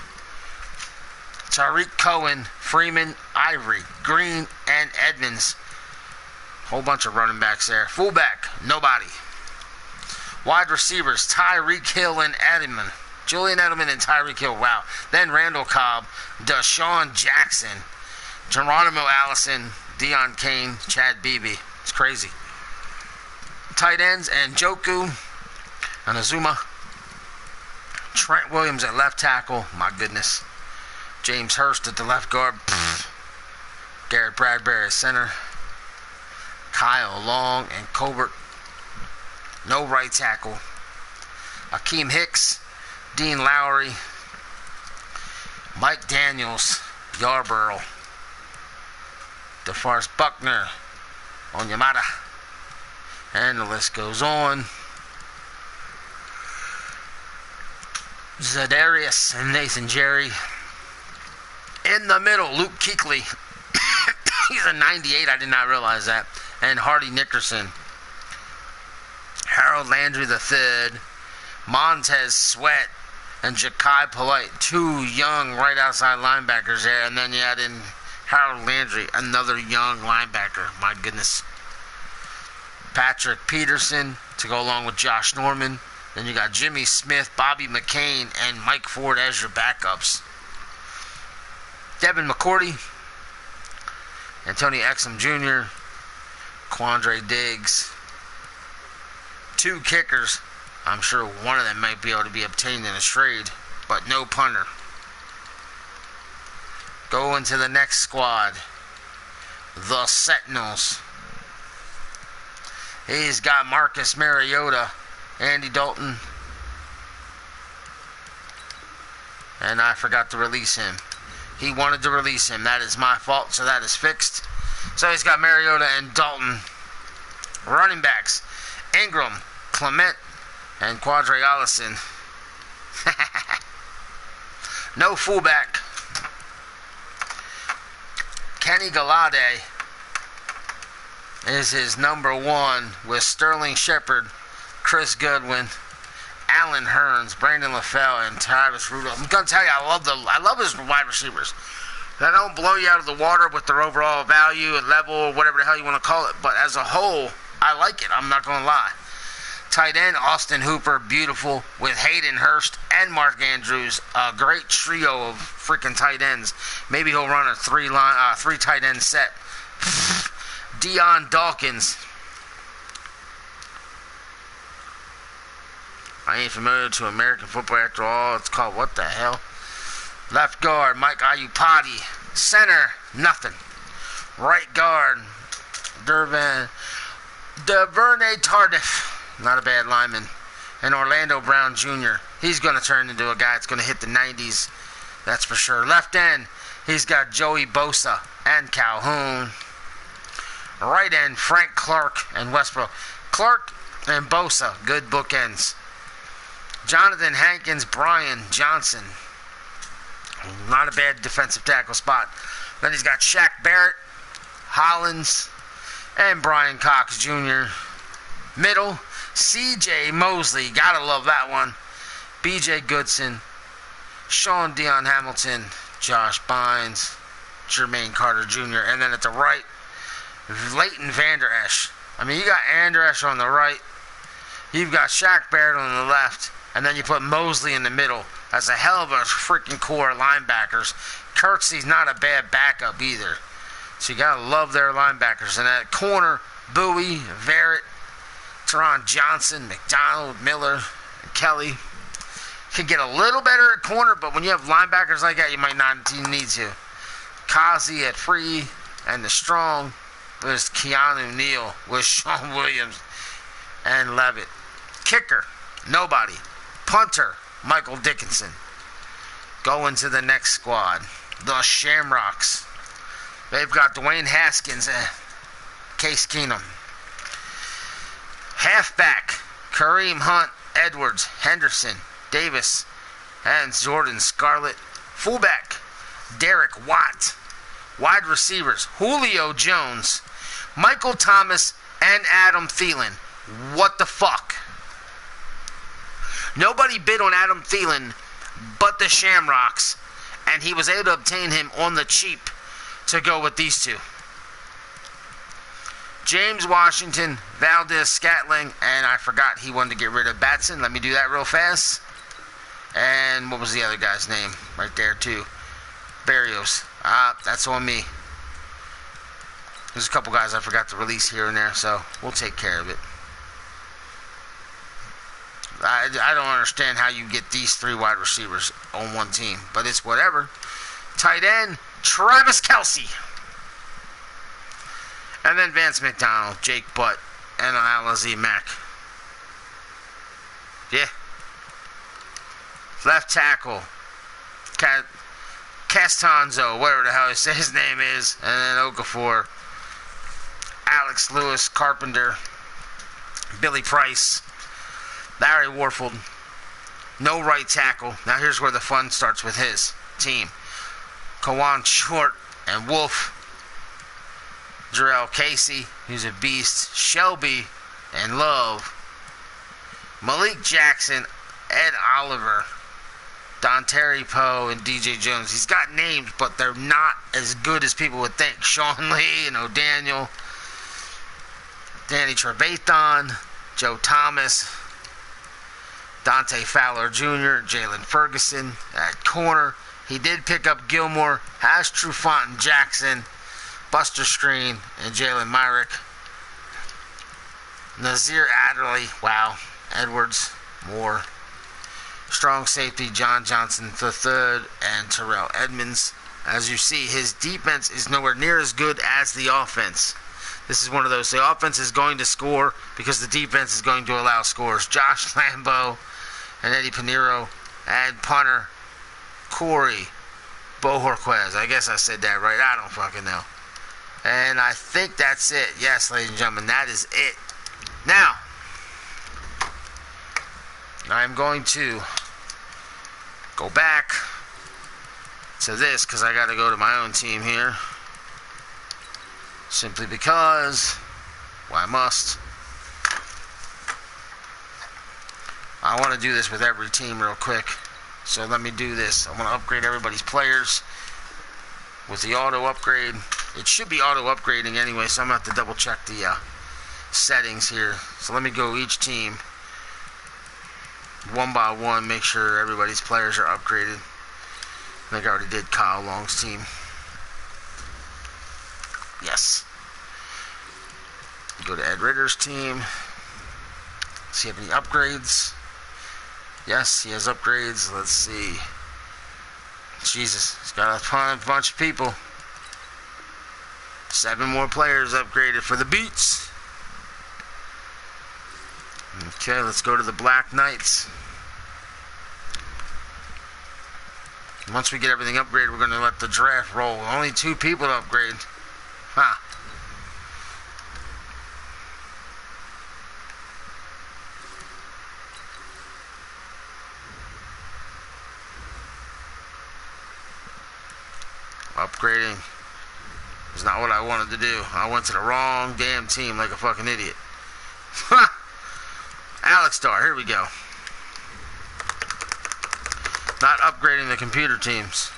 Tariq Cohen, Freeman, Ivory, Green, and Edmonds. Whole bunch of running backs there. Fullback, nobody. Wide receivers, Tyreek Hill and Edelman. Julian Edelman and Tyreek Hill, wow. Then Randall Cobb, Deshaun Jackson, Geronimo Allison, Deion Kane, Chad Beebe. It's crazy. Tight ends, Njoku and Azuma. Trent Williams at left tackle, my goodness. James Hurst at the left guard. Garrett Bradbury at center. Kyle Long and Colbert. No right tackle. Akeem Hicks, Dean Lowry, Mike Daniels, Yarborough, DeForest Buckner, Onyemata, and the list goes on. Zadarius and Nathan Jerry. In the middle, Luke Kuechly. He's a 98, I did not realize that. And Hardy Nickerson. Harold Landry III, Montez Sweat, and Ja'Kai Polite. Two young right outside linebackers there. And then you add in Harold Landry, another young linebacker. My goodness. Patrick Peterson to go along with Josh Norman. Then you got Jimmy Smith, Bobby McCain, and Mike Ford as your backups. Devin McCourty, Antonio Exum Jr., Quandre Diggs. Two kickers. I'm sure one of them might be able to be obtained in a trade, but no punter. Go into the next squad. The Sentinels. He's got Marcus Mariota, Andy Dalton, and I forgot to release him. He wanted to release him. That is my fault, so that is fixed. So he's got Mariota and Dalton. Running backs, Ingram, Clement, and Quandre Allison. No fullback. Kenny Galladay is his number one with Sterling Shepard, Chris Goodwin, Alan Hearns, Brandon LaFell, and Travis Rudolph. I'm gonna tell you, I love his wide receivers. They don't blow you out of the water with their overall value and level, or whatever the hell you want to call it. But as a whole, I like it. I'm not gonna lie. Tight end, Austin Hooper, beautiful, with Hayden Hurst and Mark Andrews. A great trio of freaking tight ends. Maybe he'll run a three tight end set. Deion Dawkins. I ain't familiar to American football after all. It's called what the hell? Left guard, Mike Iupati. Center, nothing. Right guard, DuVernay Tardif. Not a bad lineman. And Orlando Brown Jr. He's going to turn into a guy that's going to hit the 90s. That's for sure. Left end, he's got Joey Bosa and Calhoun. Right end, Frank Clark and Westbrook. Clark and Bosa, good bookends. Jonathan Hankins, Brian Johnson. Not a bad defensive tackle spot. Then he's got Shaq Barrett, Hollins, and Brian Cox Jr. Middle, C.J. Mosley. Gotta love that one. B.J. Goodson, Sean Dion Hamilton, Josh Bynes, Jermaine Carter Jr. And then at the right, Leighton Vander Esch. I mean, you got Vander Esch on the right. You've got Shaq Barrett on the left. And then you put Mosley in the middle. That's a hell of a freaking core of linebackers. Kirksey's not a bad backup either. So you got to love their linebackers. And at corner, Bowie, Verrett, Teron Johnson, McDonald, Miller, and Kelly. Can get a little better at corner, but when you have linebackers like that, you might not need to. Kazi at free, and the strong was Keanu Neal with Sean Williams and Levitt. Kicker, nobody. Punter, Michael Dickinson. Going to the next squad, the Shamrocks. They've got Dwayne Haskins and Case Keenum. Halfback, Kareem Hunt, Edwards, Henderson, Davis, and Jordan Scarlett. Fullback, Derek Watt. Wide receivers, Julio Jones, Michael Thomas, and Adam Thielen. What the fuck? Nobody bid on Adam Thielen but the Shamrocks, and he was able to obtain him on the cheap to go with these two. James Washington, Valdez Scantling, and I forgot he wanted to get rid of Batson. Let me do that real fast. And what was the other guy's name? Right there, too. Barrios. That's on me. There's a couple guys I forgot to release here and there, so we'll take care of it. I don't understand how you get these 3 wide receivers on one team, but it's whatever. Tight end, Travis Kelce. And then Vance McDonald, Jake Butt, and Alize Mack. Yeah. Left tackle, Castanzo, whatever the hell he said his name is. And then Okafor, Alex Lewis, Carpenter, Billy Price, Larry Warfield. No right tackle. Now here's where the fun starts with his team. Kawan Short and Wolf. Jarrell Casey, who's a beast. Shelby and Love. Malik Jackson, Ed Oliver, Don Terry Poe, and DJ Jones. He's got names, but they're not as good as people would think. Sean Lee and O'Daniel. Danny Trevathan, Joe Thomas, Dante Fowler Jr., Jalen Ferguson at corner. He did pick up Gilmore, has Trufant and Jackson, Buster Screen, and Jalen Myrick. Nazir Adderley, wow, Edwards, Moore. Strong safety, John Johnson III, and Terrell Edmonds. As you see, his defense is nowhere near as good as the offense. This is one of those. The offense is going to score because the defense is going to allow scores. Josh Lambo and Eddie Pinheiro. And punter, Corey Bohorquez. I guess I said that right. I don't fucking know. And I think that's it. Yes, ladies and gentlemen, that is it. Now, I'm going to go back to this because I got to go to my own team here. Simply because, well, I must. I want to do this with every team real quick. So let me do this. I want to upgrade everybody's players with the auto upgrade. It should be auto upgrading anyway, so I'm going to have to double check the settings here. So let me go each team one by one, make sure everybody's players are upgraded. I think I already did Kyle Long's team. Yes. Go to Ed Ritter's team. Does he have any upgrades? Yes, he has upgrades. Let's see. Jesus, he's got a bunch of people. 7 more players upgraded for the Beats. Okay, let's go to the Black Knights. Once we get everything upgraded, we're going to let the draft roll. Only 2 people to upgrade. Huh. Upgrading is not what I wanted to do. I went to the wrong damn team like a fucking idiot. Ha! Alex Star, here we go. Not upgrading the computer teams.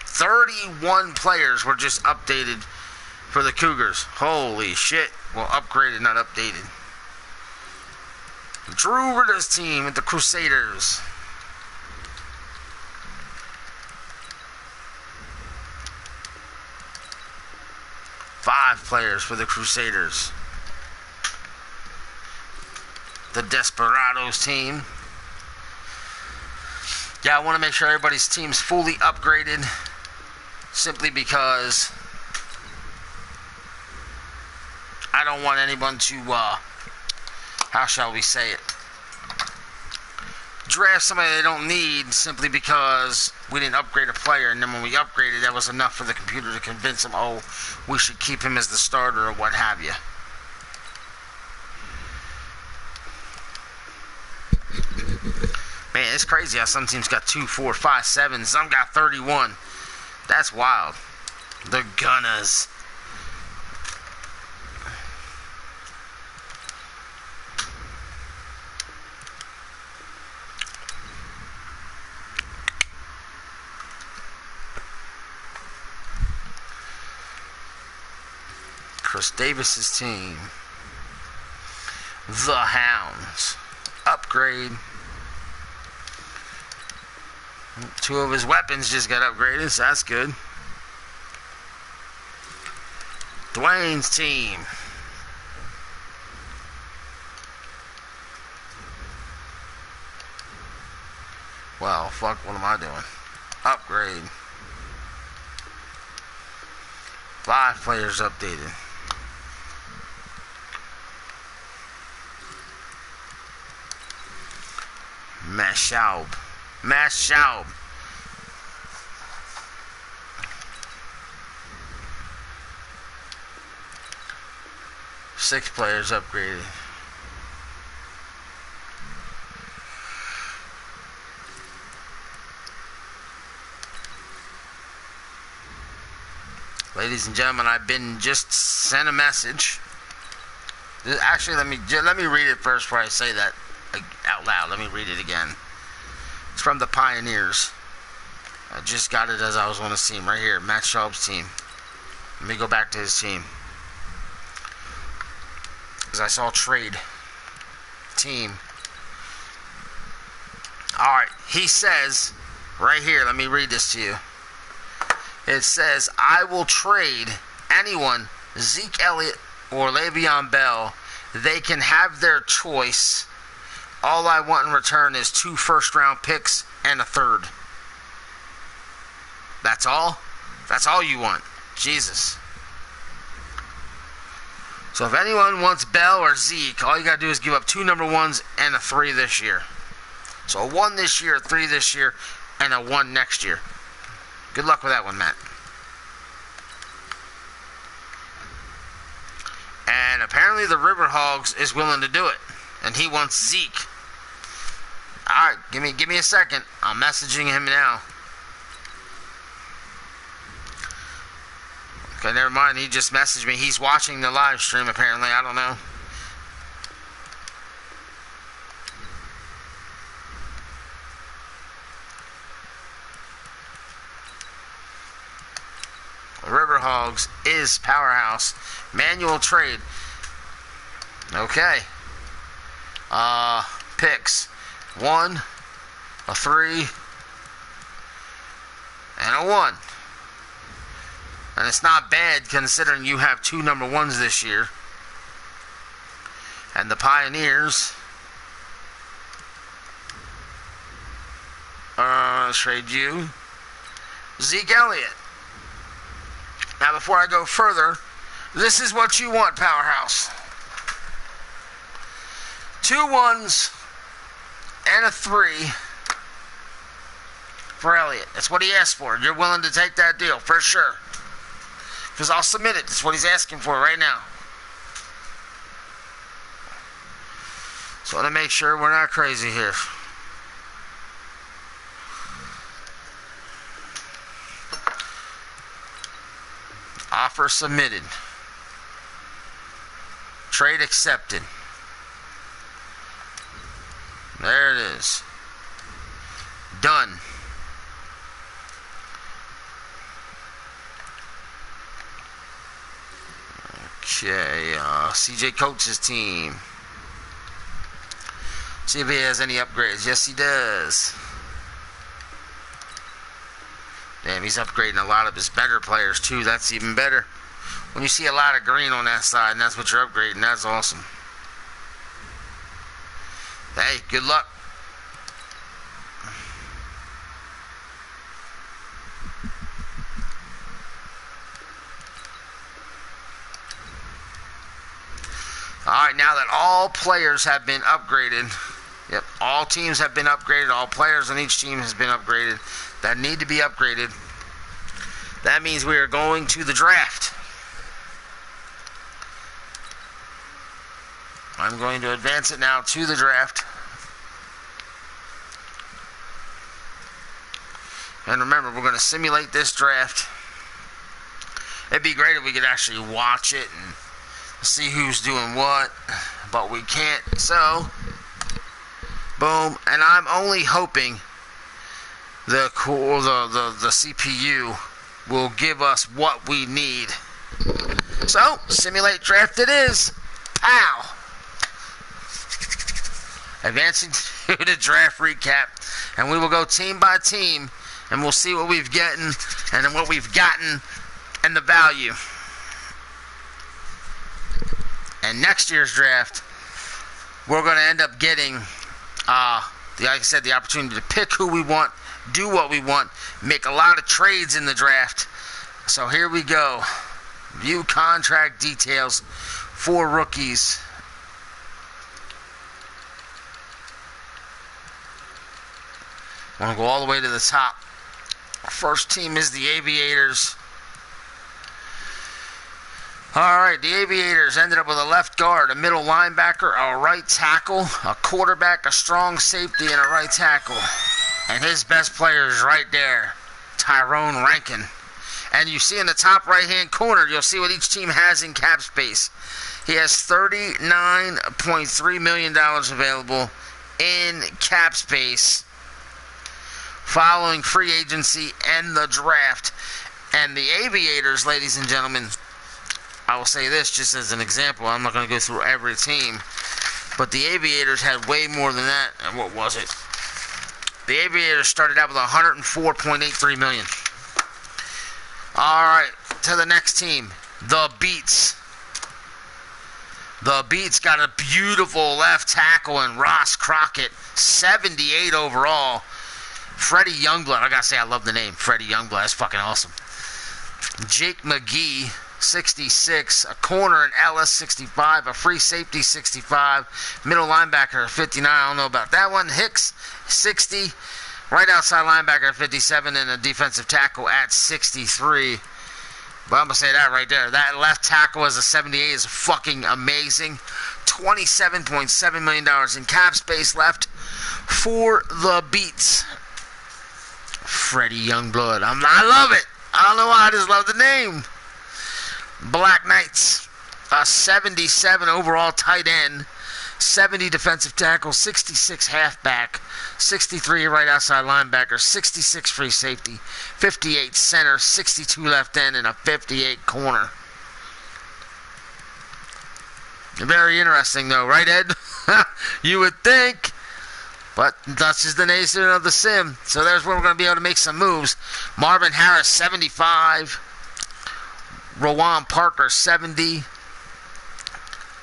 "31 players were just updated for the Cougars. Holy shit. Well, upgraded, not updated. Drew Ritter's team with the Crusaders. Five players for the Crusaders. The Desperados team. Yeah, I want to make sure everybody's team's fully upgraded, simply because I don't want anyone to, how shall we say it, draft somebody they don't need simply because we didn't upgrade a player, and then when we upgraded, that was enough for the computer to convince them, oh, we should keep him as the starter or what have you. Man, it's crazy how some teams got 2, 4, 5, 7. Some got 31. That's wild. The Gunners. Chris Davis's team. The Hounds. Upgrade. 2 of his weapons just got upgraded, so that's good. Dwayne's team. Well, fuck, what am I doing? Upgrade. 5 players updated. Mashaub. 6 players upgraded. Ladies and gentlemen, I've been just sent a message. Actually, let me read it first before I say that out loud. Let me read it again. It's from the Pioneers. I just got it as I was on the team right here. Matt Schaub's team. Let me go back to his team. Because I saw trade. Team. Alright, he says, right here, let me read this to you. It says, I will trade anyone, Zeke Elliott or Le'Veon Bell. They can have their choice. All I want in return is 2 first-round picks and a 3rd. That's all? That's all you want. Jesus. So if anyone wants Bell or Zeke, all you got to do is give up 2 number 1s and a 3 this year. So a 1 this year, a 3 this year, and a 1 next year. Good luck with that one, Matt. And apparently the River Hogs is willing to do it. And he wants Zeke. Alright, give me a second. I'm messaging him now. Okay, never mind. He just messaged me. He's watching the live stream, apparently. I don't know. River Hogs is Powerhouse. Manual trade. Okay. Picks. 1, a 3, and a 1. And it's not bad considering you have 2 number 1s this year. And the Pioneers trade you Zeke Elliott. Now before I go further, this is what you want, Powerhouse. 2 1s and a 3 for Elliott. That's what he asked for. You're willing to take that deal, for sure. Because I'll submit it. That's what he's asking for right now. So I want to make sure we're not crazy here. Offer submitted. Trade accepted. There it is. Done. Okay, CJ Coach's team. See if he has any upgrades. Yes, he does. Damn, he's upgrading a lot of his better players, too. That's even better. When you see a lot of green on that side, and that's what you're upgrading, that's awesome. Hey, good luck. Alright, now that all players have been upgraded, yep, all teams have been upgraded, all players on each team has been upgraded that need to be upgraded, that means we are going to the draft. I'm going to advance it now to the draft. And remember, we're going to simulate this draft. It'd be great if we could actually watch it and see who's doing what, but we can't. So, boom. And I'm only hoping the CPU will give us what we need So, simulate draft it is. Pow! Advancing to the draft recap. And we will go team by team. And we'll see what we've gotten. And then what we've gotten. And the value. And next year's draft, we're going to end up getting, like I said, the opportunity to pick who we want, do what we want, make a lot of trades in the draft. So here we go. View contract details for rookies. I want to go all the way to the top. Our first team is the Aviators. Alright, the Aviators ended up with a left guard, a middle linebacker, a right tackle, a quarterback, a strong safety, and a right tackle. And his best player is right there, Tyrone Rankin. And you see in the top right-hand corner, you'll see what each team has in cap space. He has $39.3 million available in cap space following free agency and the draft. And the Aviators, ladies and gentlemen, I will say this just as an example. I'm not going to go through every team. But the Aviators had way more than that. And what was it? The Aviators started out with $104.83 million. Alright, to the next team. The Beats. The Beats got a beautiful left tackle in Ross Crockett. 78 overall. Freddie Youngblood. I got to say, I love the name. Freddie Youngblood. That's fucking awesome. Jake McGee. 66, a corner in Ellis, 65, a free safety, 65, middle linebacker, 59, I don't know about that one, Hicks, 60, right outside linebacker, 57, and a defensive tackle at 63. But I'm going to say that right there. That left tackle as a 78 is fucking amazing. $27.7 million in cap space left for the Beats. Freddie Youngblood. I love it. I don't know why, I just love the name. Black Knights, a 77 overall tight end, 70 defensive tackle, 66 halfback, 63 right outside linebacker, 66 free safety, 58 center, 62 left end, and a 58 corner. Very interesting though, right, Ed? You would think. But that's just the nature of the sim. So there's where we're going to be able to make some moves. Marvin Harris, 75. Rowan Parker, 70.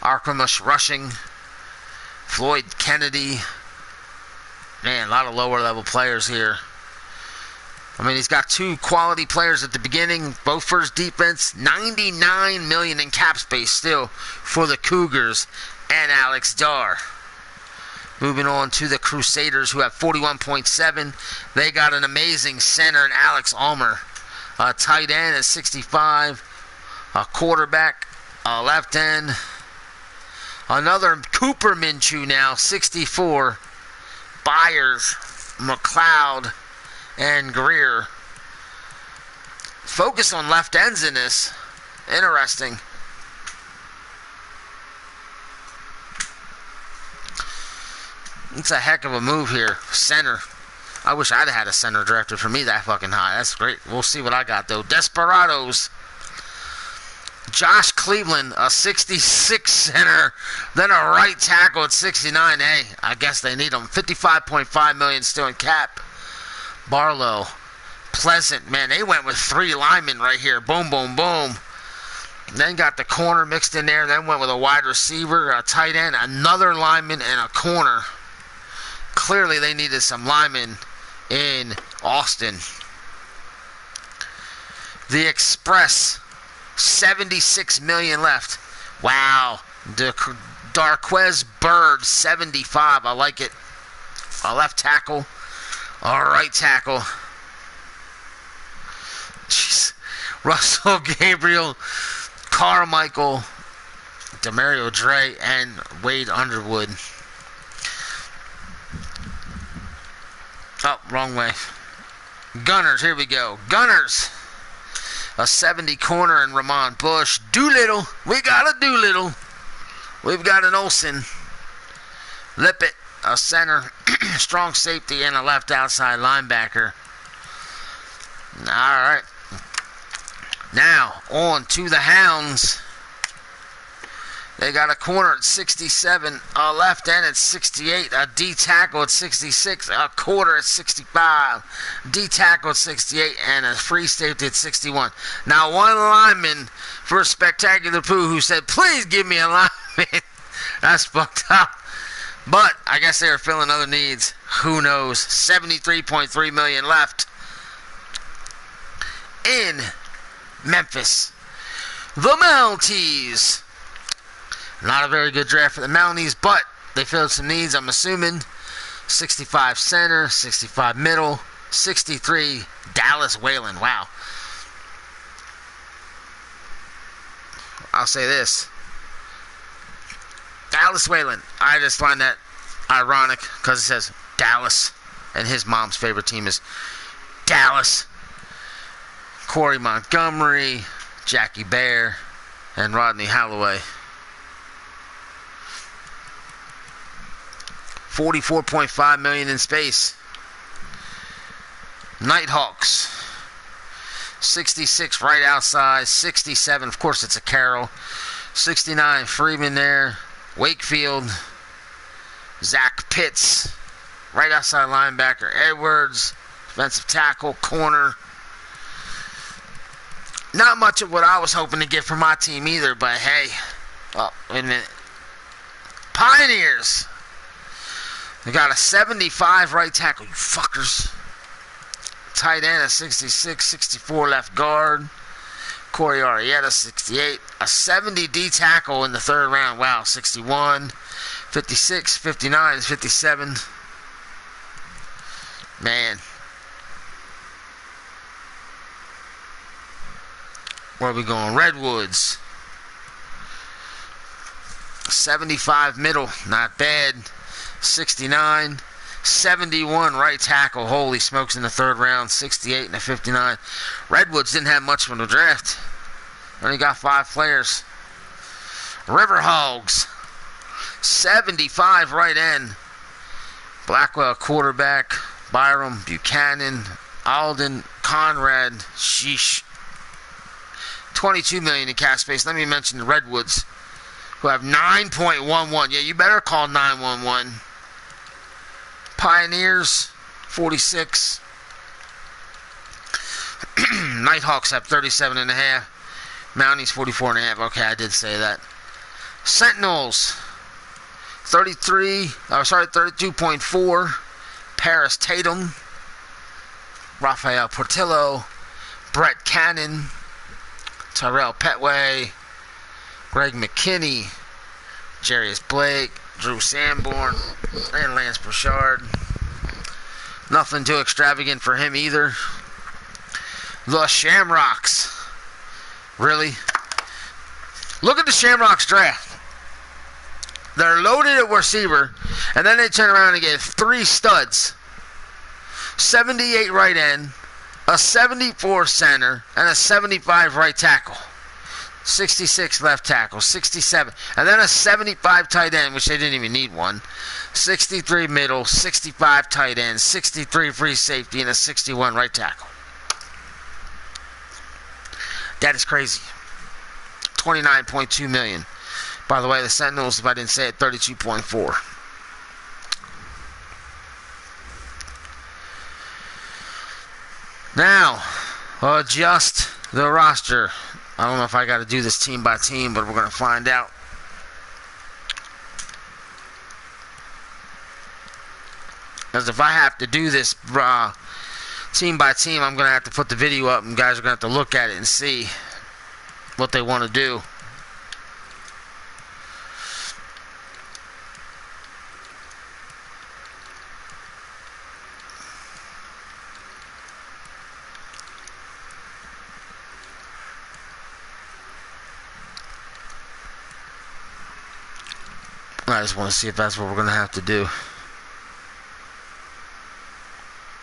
Arkhamish rushing. Floyd Kennedy. Man, a lot of lower level players here. I mean, he's got two quality players at the beginning, both for his defense. $99 million in cap space still for the Cougars and Alex Dar. Moving on to the Crusaders, who have 41.7. They got an amazing center in Alex Ulmer. A tight end at 65. A quarterback, a left end. Another Cooper Minshew now, 64. Byers, McLeod, and Greer. Focus on left ends in this. Interesting. It's a heck of a move here. Center. I wish I'd had a center drafted for me that fucking high. That's great. We'll see what I got, though. Desperados. Josh Cleveland, a 66 center, then a right tackle at 69. Hey, I guess they need him. $55.5 million still in cap. Barlow, Pleasant, man, they went with three linemen right here. Boom, boom, boom. Then got the corner mixed in there. Then went with a wide receiver, a tight end, another lineman, and a corner. Clearly, they needed some linemen in Austin. The Express. 76 million left. Wow. Darquez Bird, 75. I like it. A left tackle. A right tackle. Jeez. Russell Gabriel, Carmichael, Demario Dre, and Wade Underwood. Oh, wrong way. Gunners, here we go. Gunners. A 70 corner in Ramon Bush. Doolittle. We got a Doolittle. We've got an Olsen. Lippett, a center. Strong safety and a left outside linebacker. All right. Now, on to the Hounds. They got a corner at 67, a left end at 68, a D tackle at 66, a quarter at 65, D tackle at 68, and a free safety at 61. Now, one lineman for Spectacular Pooh who said, please give me a lineman. That's fucked up. But I guess they were filling other needs. Who knows? $73.3 million left in Memphis. The Mounties. Not a very good draft for the Mounties, but they filled some needs, I'm assuming. 65 center, 65 middle, 63 Dallas Whalen. Wow. I'll say this. Dallas Whalen. I just find that ironic because it says Dallas, and his mom's favorite team is Dallas. Corey Montgomery, Jackie Bear, and Rodney Holloway. $44.5 million in space. Nighthawks. 66 right outside. 67, of course it's a Carroll. 69 Freeman there. Wakefield. Zach Pitts. Right outside linebacker. Edwards. Defensive tackle. Corner. Not much of what I was hoping to get from my team either, but hey. Oh, wait a minute. Pioneers. They got a 75 right tackle, you fuckers. Tight end at 66, 64 left guard. Corey Arrieta, 68. A 70 D tackle in the third round. Wow, 61. 56, 59, 57. Man. Where are we going? Redwoods. 75 middle, not bad. 69, 71 right tackle. Holy smokes, in the third round. 68 and a 59. Redwoods didn't have much from the draft. Only got 5 players. Riverhogs. 75 right end. Blackwell quarterback. Byram Buchanan. Alden Conrad. Sheesh. $22 million in cap space. Let me mention the Redwoods, who have 9.11. Yeah, you better call 911. Pioneers, 46. Nighthawks have 37.5. Mounties, 44.5. Okay, I did say that. Sentinels, 32.4. Paris Tatum. Rafael Portillo. Brett Cannon. Tyrell Petway. Greg McKinney, Jarius Blake, Drew Sanborn, and Lance Bouchard. Nothing too extravagant for him either. The Shamrocks. Really? Look at the Shamrocks draft. They're loaded at receiver, and then they turn around and get 3 studs. 78 right end, a 74 center, and a 75 right tackle. 66 left tackle, 67, and then a 75 tight end, which they didn't even need one. 63 middle, 65 tight end, 63 free safety, and a 61 right tackle. That is crazy. $29.2 million. By the way, the Sentinels, if I didn't say it, 32.4. Now, adjust the roster. I don't know if I got to do this team by team, but we're going to find out. Because if I have to do this team by team, I'm going to have to put the video up, and guys are going to have to look at it and see what they want to do. I just want to see if that's what we're going to have to do.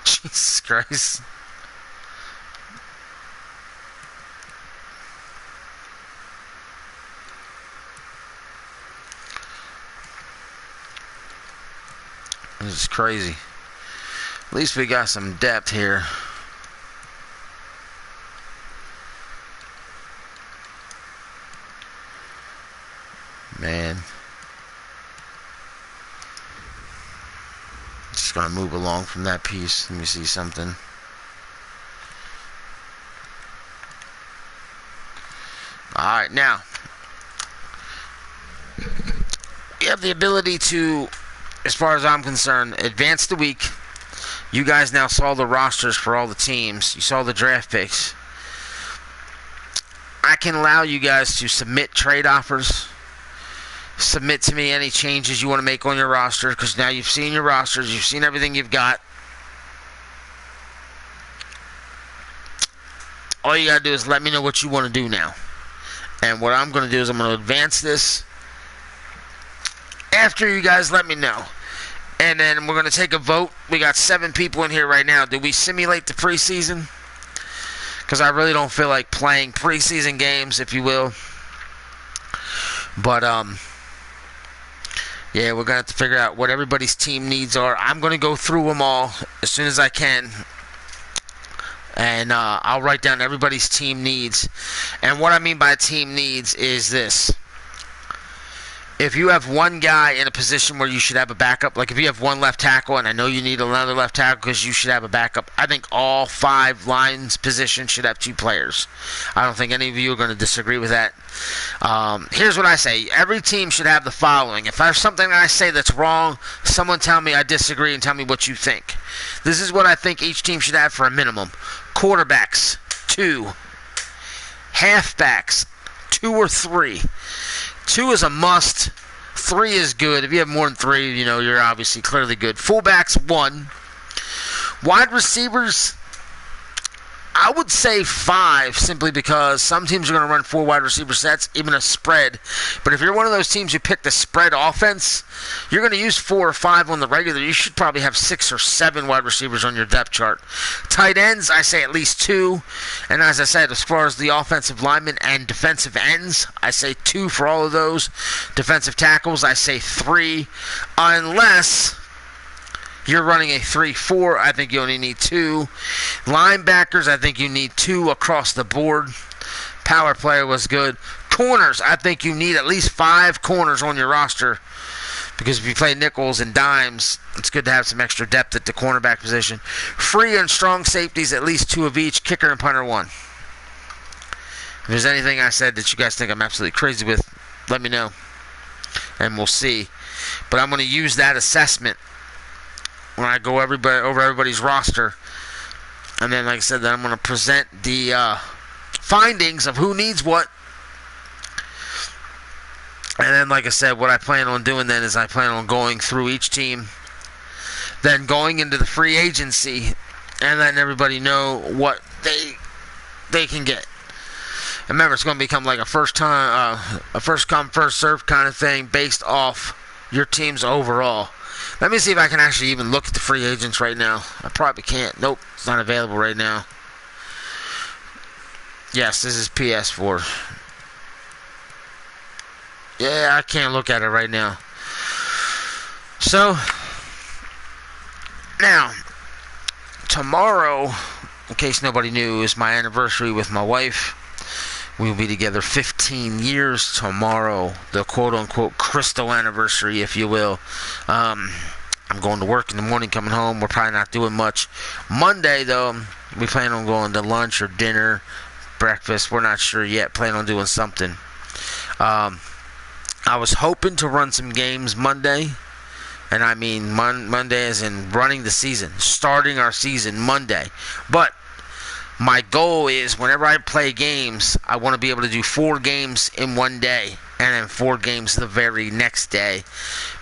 Jesus Christ. This is crazy. At least we got some depth here. man. Just gonna move along from that piece. Let me see something. Alright, now you have the ability to, as far as I'm concerned, advance the week. You guys now saw the rosters for all the teams. You saw the draft picks. I can allow you guys to submit trade offers. Submit to me any changes you want to make on your roster, because now you've seen your rosters, you've seen everything you've got. All you gotta do is let me know what you want to do now. And what I'm going to do is I'm going to advance this after you guys let me know. And then we're going to take a vote. We got 7 people in here right now. Do we simulate the preseason? Because I really don't feel like playing preseason games, if you will. But, yeah, we're going to have to figure out what everybody's team needs are. I'm going to go through them all as soon as I can. And I'll write down everybody's team needs. And what I mean by team needs is this. If you have one guy in a position where you should have a backup, like if you have one left tackle, and I know you need another left tackle because you should have a backup, I think all 5 lines positions should have 2 players. I don't think any of you are going to disagree with that. Here's what I say. Every team should have the following. If there's something I say that's wrong, someone tell me I disagree and tell me what you think. This is what I think each team should have for a minimum. Quarterbacks, 2. Halfbacks, 2 or 3. 2 is a must. 3 is good. If you have more than 3, you know, you're obviously clearly good. Fullbacks, 1. Wide receivers, I would say 5, simply because some teams are going to run 4 wide receiver sets, even a spread. But if you're one of those teams who pick the spread offense, you're going to use 4 or 5 on the regular. You should probably have 6 or 7 wide receivers on your depth chart. Tight ends, I say at least 2. And as I said, as far as the offensive linemen and defensive ends, I say 2 for all of those. Defensive tackles, I say 3. Unless you're running a 3-4, I think you only need 2. Linebackers, I think you need 2 across the board. Power player was good. Corners, I think you need at least 5 corners on your roster. Because if you play nickels and dimes, it's good to have some extra depth at the cornerback position. Free and strong safeties, at least 2 of each. Kicker and punter, 1. If there's anything I said that you guys think I'm absolutely crazy with, let me know. And we'll see. But I'm going to use that assessment when I go over everybody's roster. And then, like I said, then I'm going to present the findings of who needs what. And then, like I said, what I plan on doing then is I plan on going through each team, then going into the free agency, and letting everybody know what they can get. And remember, it's going to become like a first come, first serve kind of thing based off your team's overall. Let me see if I can actually even look at the free agents right now. I probably can't. Nope, it's not available right now. Yes, this is PS4. Yeah, I can't look at it right now. So, now, tomorrow, in case nobody knew, is my anniversary with my wife. We'll be together 15 years tomorrow, the quote-unquote crystal anniversary, if you will. I'm going to work in the morning, coming home. We're probably not doing much. Monday, though, we plan on going to lunch or dinner, breakfast. We're not sure yet. Plan on doing something. I was hoping to run some games Monday. And I mean Monday as in running the season, starting our season Monday. But my goal is whenever I play games, I want to be able to do 4 games in one day and then 4 games the very next day,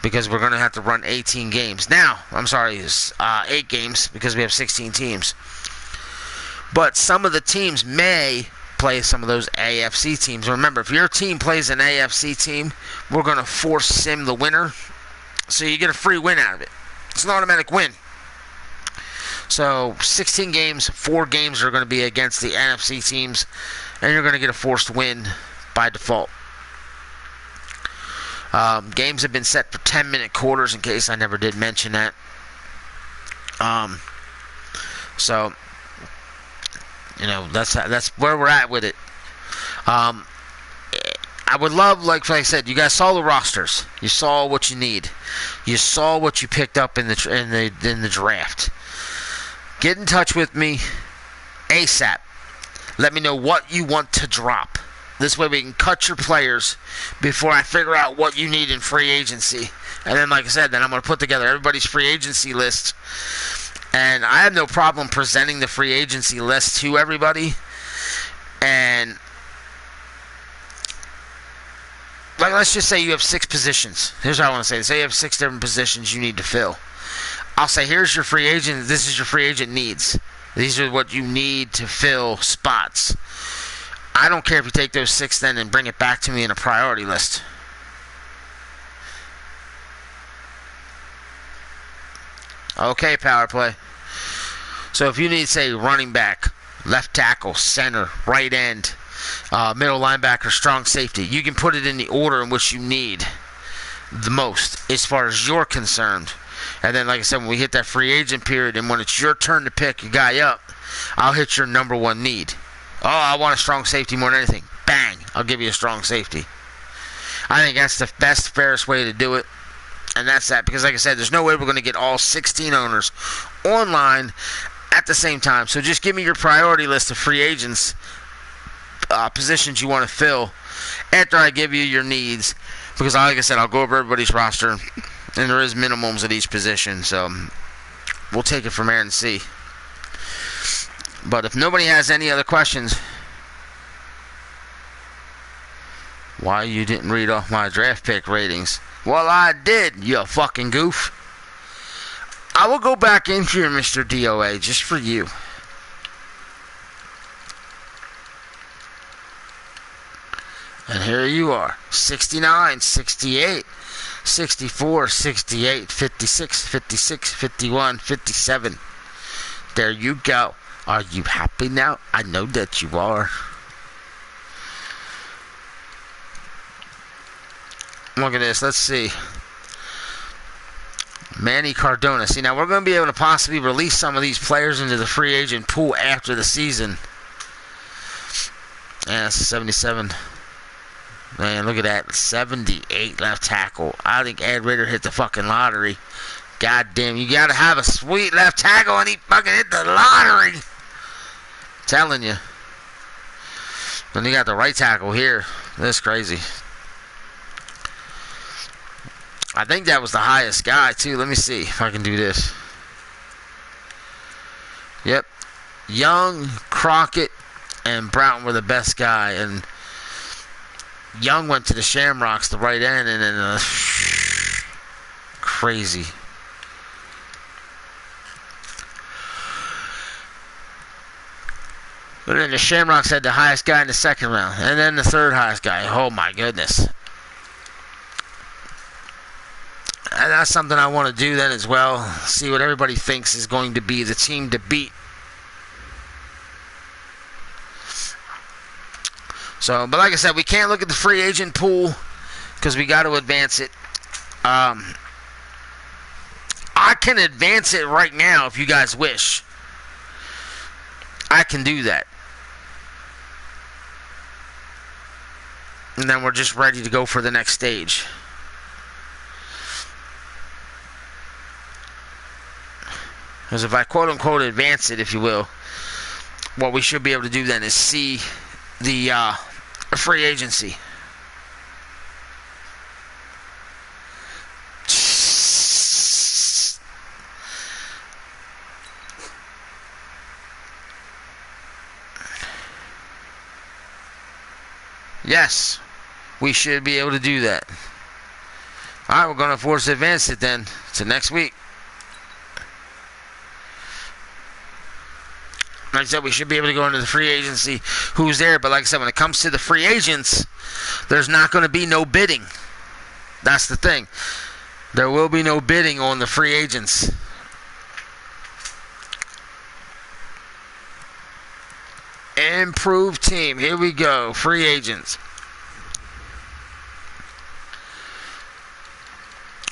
because we're going to have to run 18 games. Now, I'm sorry, it's 8 games because we have 16 teams. But some of the teams may play some of those AFC teams. Remember, if your team plays an AFC team, we're going to force sim the winner. So you get a free win out of it. It's an automatic win. So 16 games, 4 games are going to be against the NFC teams, and you're going to get a forced win by default. Games have been set for 10-minute quarters, in case I never did mention that. So, you know, that's where we're at with it. I I would love, like I said, you guys saw the rosters. You saw what you need. You saw what you picked up in the draft. Get in touch with me ASAP. Let me know what you want to drop. This way we can cut your players before I figure out what you need in free agency. And then, like I said, then I'm going to put together everybody's free agency list. And I have no problem presenting the free agency list to everybody. And like, let's just say you have 6 positions. Here's what I want to say. Say you have 6 different positions you need to fill. I'll say, here's your free agent. This is your free agent needs. These are what you need to fill spots. I don't care if you take those 6 then and bring it back to me in a priority list. Okay, power play. So if you need, say, running back, left tackle, center, right end, middle linebacker, strong safety, you can put it in the order in which you need the most as far as you're concerned. And then, like I said, when we hit that free agent period and when it's your turn to pick a guy up, I'll hit your number 1 need. Oh, I want a strong safety more than anything. Bang, I'll give you a strong safety. I think that's the best, fairest way to do it. And that's that, because like I said, there's no way we're going to get all 16 owners online at the same time. So just give me your priority list of free agents, positions you want to fill after I give you your needs. Because like I said, I'll go over everybody's roster, and there is minimums at each position. So we'll take it from there and see. But if nobody has any other questions, why you didn't read off my draft pick ratings? Well, I did, you fucking goof. I will go back in here, Mr. DOA, just for you. And here you are. 69, 68, 64, 68, 56, 56, 51, 57. There you go. Are you happy now? I know that you are. Look at this. Let's see. Manny Cardona. See, now we're going to be able to possibly release some of these players into the free agent pool after the season. Yeah, that's a 77. Man, look at that. 78 left tackle. I think Ed Ritter hit the fucking lottery. God damn, you got to have a sweet left tackle and he fucking hit the lottery. I'm telling you. Then you got the right tackle here. That's crazy. I think that was the highest guy, too. Let me see if I can do this. Yep. Young, Crockett, and Broughton were the best guy. And Young went to the Shamrocks, the right end, and then crazy. But then the Shamrocks had the highest guy in the second round. And then the third highest guy. Oh, my goodness. And that's something I want to do then as well. See what everybody thinks is going to be the team to beat. So, but like I said, we can't look at the free agent pool because we got to advance it. I can advance it right now if you guys wish. I can do that. And then we're just ready to go for the next stage. Because if I quote-unquote advance it, if you will, what we should be able to do then is see the free agency. Yes, we should be able to do that. Alright, we're going to force advance it then to next week. Like I said, we should be able to go into the free agency who's there. But like I said, when it comes to the free agents, there's not going to be no bidding. That's the thing. There will be no bidding on the free agents. Improved team. Here we go. Free agents.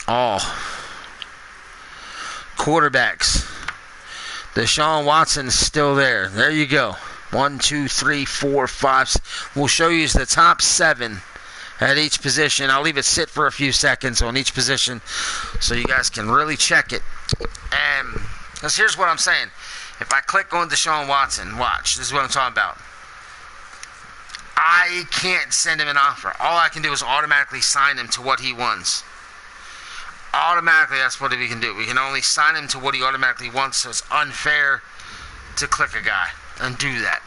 Oh. Quarterbacks. Deshaun Watson is still there. There you go. 1, 2, 3, 4, 5. We'll show you the top 7 at each position. I'll leave it sit for a few seconds on each position so you guys can really check it. And because here's what I'm saying. If I click on Deshaun Watson, watch, this is what I'm talking about. I can't send him an offer. All I can do is automatically sign him to what he wants. Automatically, that's what we can do. We can only sign him to what he automatically wants, so it's unfair to click a guy and do that.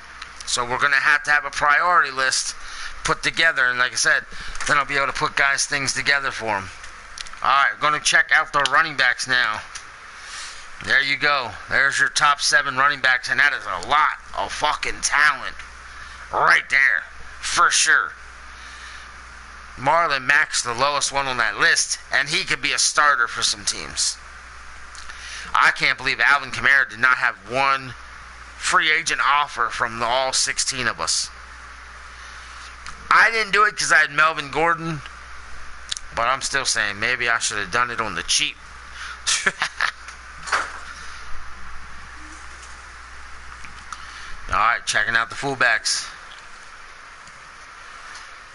So we're going to have a priority list put together, and like I said, then I'll be able to put guys' things together for them. Alright, we're going to check out the running backs now. There you go. There's your top 7 running backs, and that is a lot of fucking talent right there, for sure. Marlon Mack's the lowest one on that list, and he could be a starter for some teams. I can't believe Alvin Kamara did not have one free agent offer from all 16 of us. I didn't do it because I had Melvin Gordon, but I'm still saying maybe I should have done it on the cheap. Alright, checking out the fullbacks.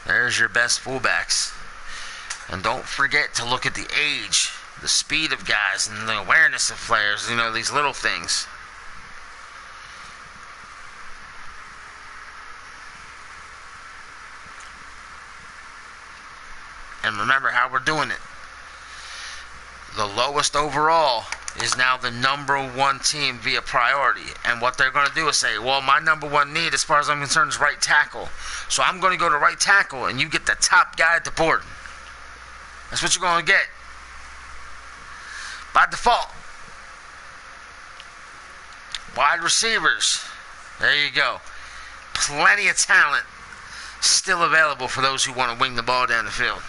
There's your best fullbacks. And don't forget to look at the age, the speed of guys, and the awareness of players. You know, these little things. And remember how we're doing it. The lowest overall is now the number 1 team via priority. And what they're going to do is say, well, my number 1 need as far as I'm concerned is right tackle. So I'm going to go to right tackle and you get the top guy at the board. That's what you're going to get. By default. Wide receivers. There you go. Plenty of talent still available for those who want to wing the ball down the field.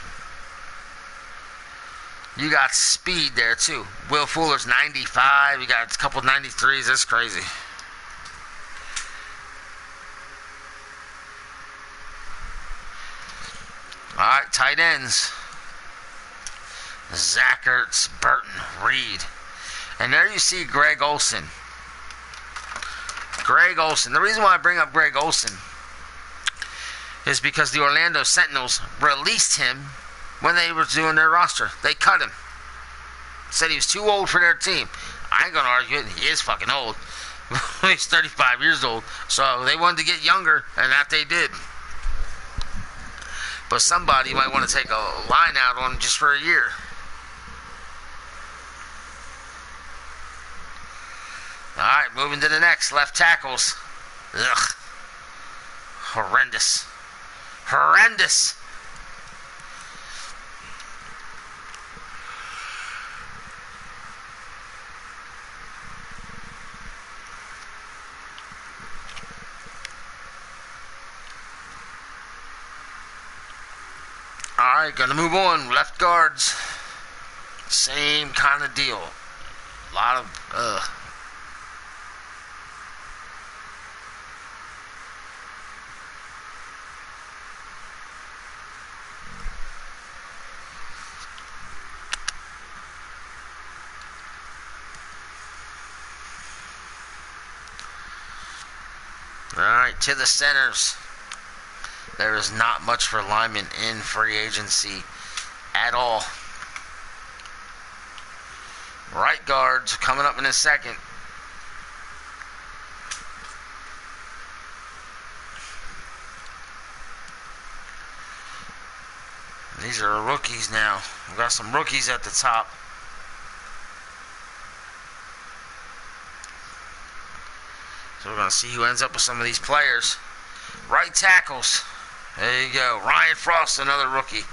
You got speed there too. Will Fuller's 95. You got a couple 93s. That's crazy. Alright, tight ends. Zach Ertz, Burton, Reed. And there you see Greg Olsen. Greg Olsen. The reason why I bring up Greg Olsen is because the Orlando Sentinels released him when they were doing their roster. They cut him. Said he was too old for their team. I ain't gonna argue it. He is fucking old. He's 35 years old. So they wanted to get younger, and that they did. But somebody might want to take a line out on him just for a year. Alright, moving to the next. Left tackles. Ugh. Horrendous. Horrendous. Alright, gonna move on. Left guards. Same kind of deal. A lot of, Alright, to the centers. There is not much for linemen in free agency at all. Right guards coming up in a second. These are rookies now. We've got some rookies at the top. So we're going to see who ends up with some of these players. Right tackles. There you go. Ryan Frost, another rookie.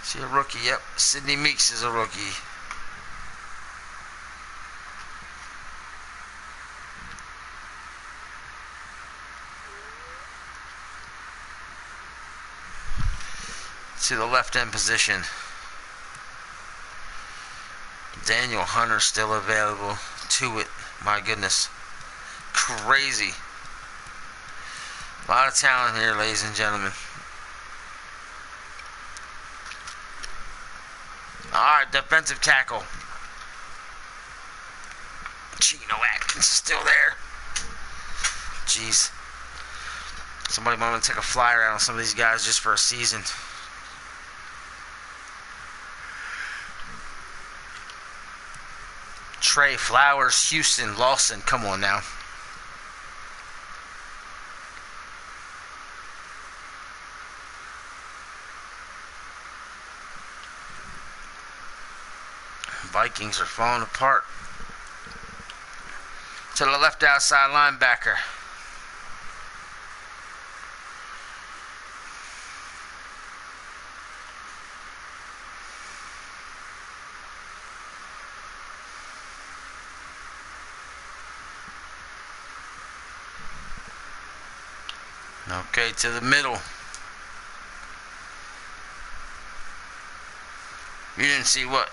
See a rookie? Yep. Sidney Meeks is a rookie. To the left end position. Daniel Hunter still available. To it. My goodness. Crazy. A lot of talent here, ladies and gentlemen. Alright, defensive tackle. Geno Atkins is still there. Jeez. Somebody might want to take a flyer out on some of these guys just for a season. Trey Flowers, Houston, Lawson. Come on now. Vikings are falling apart. To the left outside linebacker. Okay, to the middle. You didn't see what?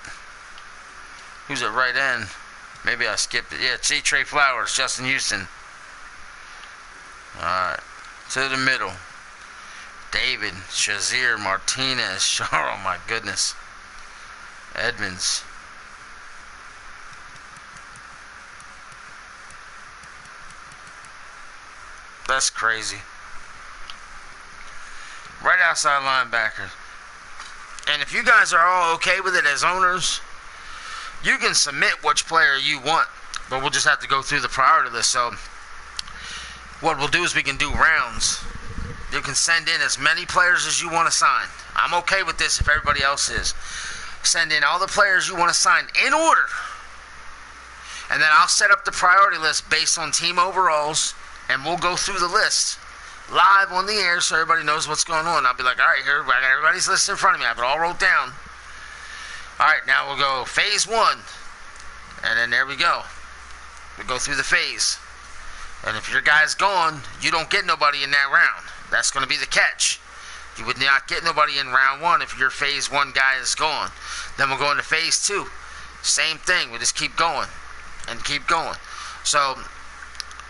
Who's at right end? Maybe I skipped it. Yeah, see Trey Flowers, Justin Houston. Alright. To the middle. David, Shazier, Martinez. Oh my goodness. Edmonds. That's crazy. Right outside linebacker. And if you guys are all okay with it as owners, you can submit which player you want, but we'll just have to go through the priority list. So what we'll do is we can do rounds. You can send in as many players as you want to sign. I'm okay with this if everybody else is. Send in all the players you want to sign in order. And then I'll set up the priority list based on team overalls, and we'll go through the list live on the air so everybody knows what's going on. I'll be like, all right, here, I got everybody's list in front of me. I have it all wrote down. All right, now we'll go phase 1. And then there we go. We go through the phase. And if your guy's gone, you don't get nobody in that round. That's going to be the catch. You would not get nobody in round 1 if your phase 1 guy is gone. Then we'll go into phase 2. Same thing. We just keep going and keep going. So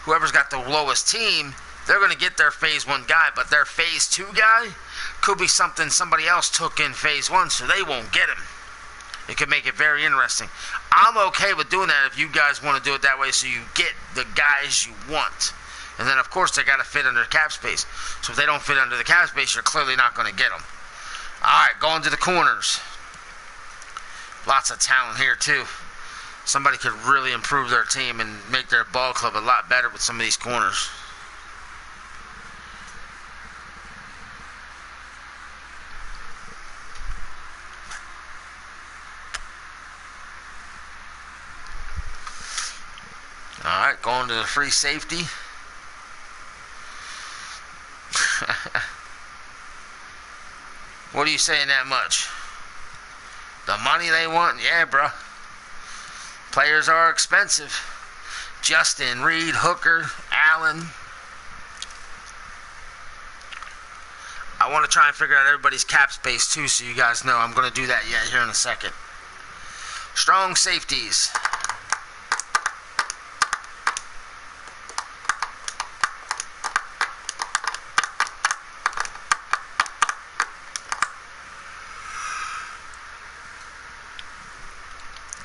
whoever's got the lowest team, they're going to get their phase 1 guy, but their phase 2 guy could be something somebody else took in phase 1, so they won't get him. It could make it very interesting. I'm okay with doing that if you guys want to do it that way, so you get the guys you want. And then, of course, they got to fit under cap space. So if they don't fit under the cap space, you're clearly not going to get them. All right, going to the corners. Lots of talent here, too. Somebody could really improve their team and make their ball club a lot better with some of these corners. Alright, going to the free safety. What are you saying that much? The money they want? Yeah, bro. Players are expensive. Justin, Reed, Hooker, Allen. I want to try and figure out everybody's cap space too, so you guys know. I'm going to do that here in a second. Strong safeties.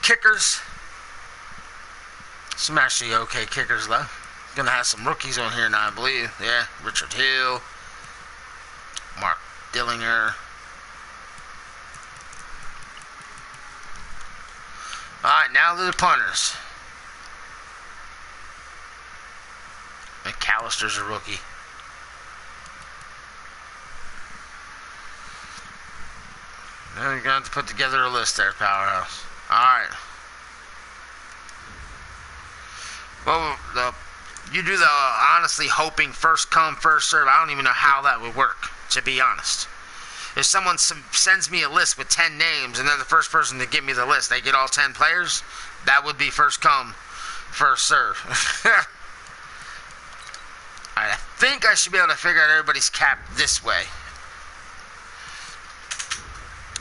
Kickers. Some actually okay kickers though. Gonna have some rookies on here now, I believe. Yeah, Richard Hill, Mark Dillinger. Alright, now to the punters. McAllister's a rookie. Now you're gonna have to put together a list there, Powerhouse. Alright. Well, you do the honestly hoping first come, first serve. I don't even know how that would work, to be honest. If someone sends me a list with 10 names and they're the first person to give me the list, they get all 10 players, that would be first come, first serve. I think I should be able to figure out everybody's cap this way.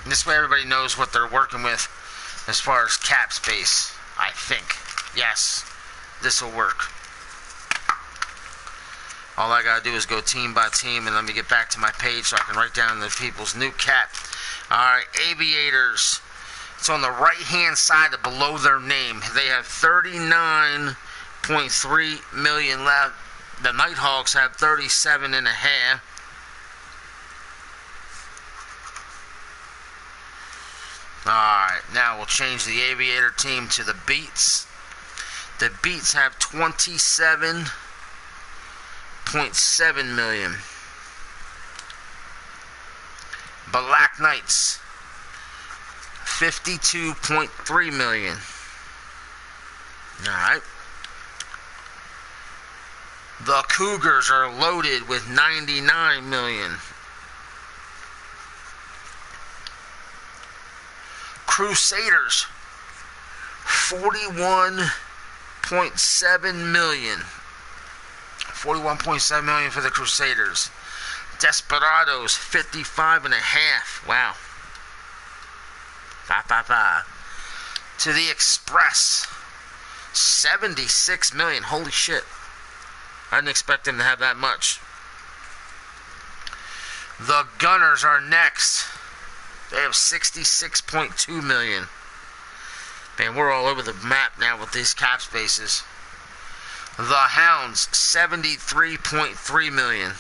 This way everybody knows what they're working with as far as cap space, I think. Yes, this will work. All I gotta do is go team by team, and let me get back to my page so I can write down the people's new cap. Alright, Aviators. It's on the right hand side of below their name. They have 39.3 million left. The Nighthawks have 37.5. Alright, now we'll change the Aviator team to the Beats. The Beats have 27.7 million. Black Knights, 52.3 million. Alright. The Cougars are loaded with 99 million. Crusaders, 41.7 million. 41.7 million for the Crusaders. Desperados, 55.5. Wow. To the Express, 76 million. Holy shit. I didn't expect them to have that much. The Gunners are next. They have 66.2 million. Man, we're all over the map now with these cap spaces. The Hounds, 73.3 million.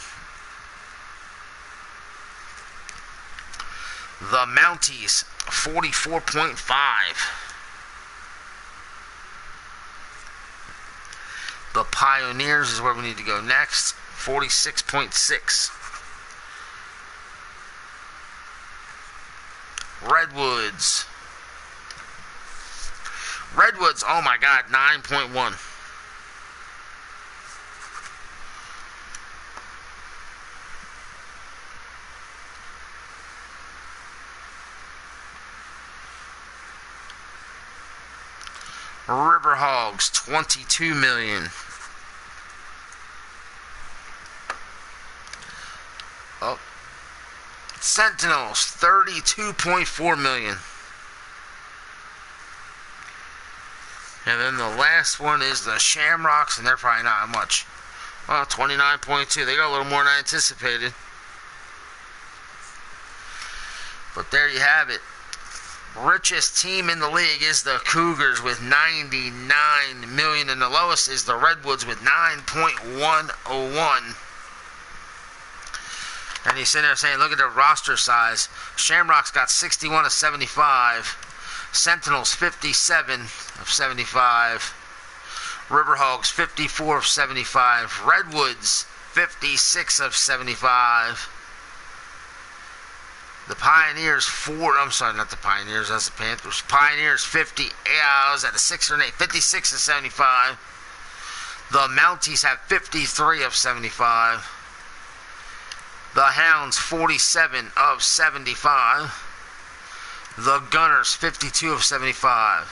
The Mounties, 44.5. The Pioneers is where we need to go next. 46.6. Redwoods. Redwoods, oh my god, 9.1. Riverhogs, 22 million. Oh. Sentinels, 32.4 million. And then the last one is the Shamrocks, and they're probably not much. Well, 29.2. They got a little more than I anticipated. But there you have it. Richest team in the league is the Cougars with 99 million, and the lowest is the Redwoods with 9.101. And he's sitting there saying, look at their roster size. Shamrocks got 61 of 75. Sentinels 57 of 75. Riverhogs 54 of 75. Redwoods 56 of 75. The Pioneers, I'm sorry, not the Pioneers, that's the Panthers. Pioneers, 50, I was at a 6 or an 8, 56 of 75. The Mounties have 53 of 75. The Hounds, 47 of 75. The Gunners, 52 of 75.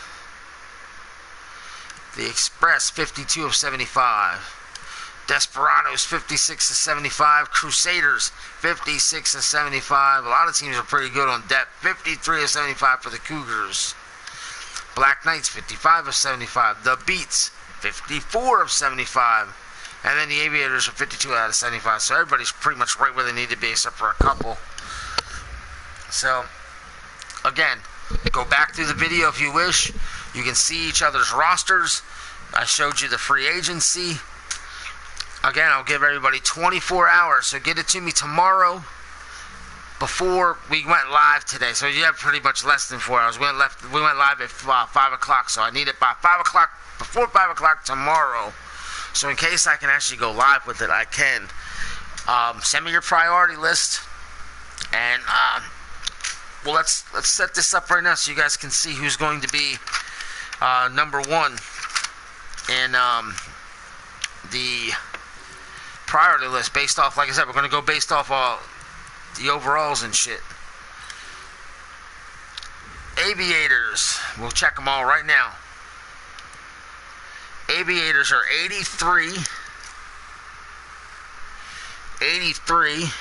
The Express, 52 of 75. Desperados, 56 of 75. Crusaders, 56 of 75. A lot of teams are pretty good on depth. 53 of 75 for the Cougars. Black Knights, 55 of 75. The Beats, 54 of 75. And then the Aviators are 52 out of 75. So everybody's pretty much right where they need to be, except for a couple. So, again, go back through the video if you wish. You can see each other's rosters. I showed you the free agency. Again, I'll give everybody 24 hours, so get it to me tomorrow before we went live today. So you have pretty much less than 4 hours. We went live at 5 o'clock, so I need it by 5 o'clock, before 5 o'clock tomorrow. So in case I can actually go live with it, I can. Send me your priority list, and well, let's set this up right now so you guys can see who's going to be number one in the priority list based off, like I said, we're going to go based off all the overalls and shit. Aviators, we'll check them all right now. Aviators are 83, 83,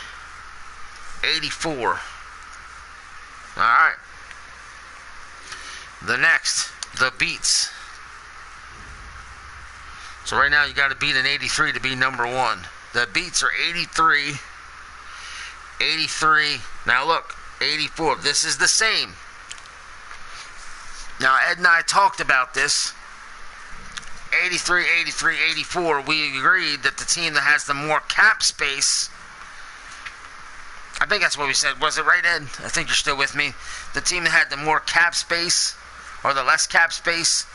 84. Alright. The next, the Beats. So right now you got to beat an 83 to be number one. The Beats are 83, 83. Now look, 84. This is the same. Now Ed and I talked about this. 83, 83, 84, we agreed that the team that has the more cap space, I think that's what we said. Was it right, Ed? I think you're still with me. The team that had the more cap space, or the less cap space,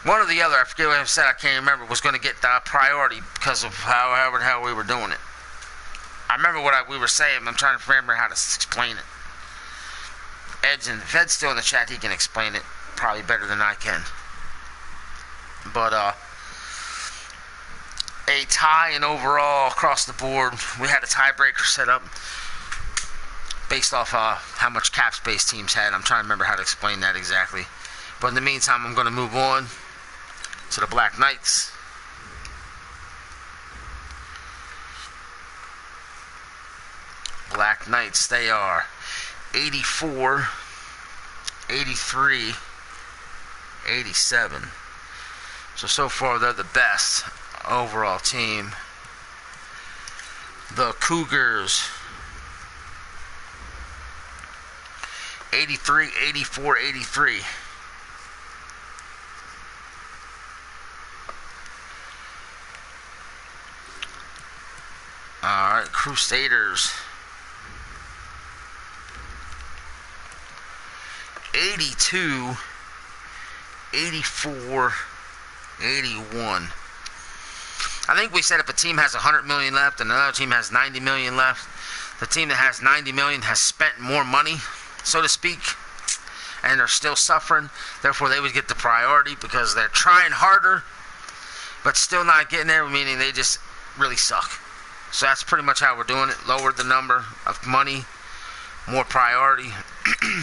one or the other, I forget what I said, I can't remember, was going to get the priority because of however the hell we were doing it. I remember what we were saying, but I'm trying to remember how to explain it. If Ed's still in the chat, he can explain it probably better than I can. But, a tie and overall across the board, we had a tiebreaker set up based off how much cap space teams had. I'm trying to remember how to explain that exactly. But in the meantime, I'm going to move on to the Black Knights. Black Knights, they are 84, 83, 87. So far they're the best overall team. The Cougars, 83, 84, 83. Alright, Crusaders, 82, 84, 81. I think we said if a team has 100 million left and another team has 90 million left, the team that has 90 million has spent more money, so to speak, and they're still suffering. Therefore, they would get the priority because they're trying harder, but still not getting there, meaning they just really suck. So that's pretty much how we're doing it. Lower the number of money, more priority.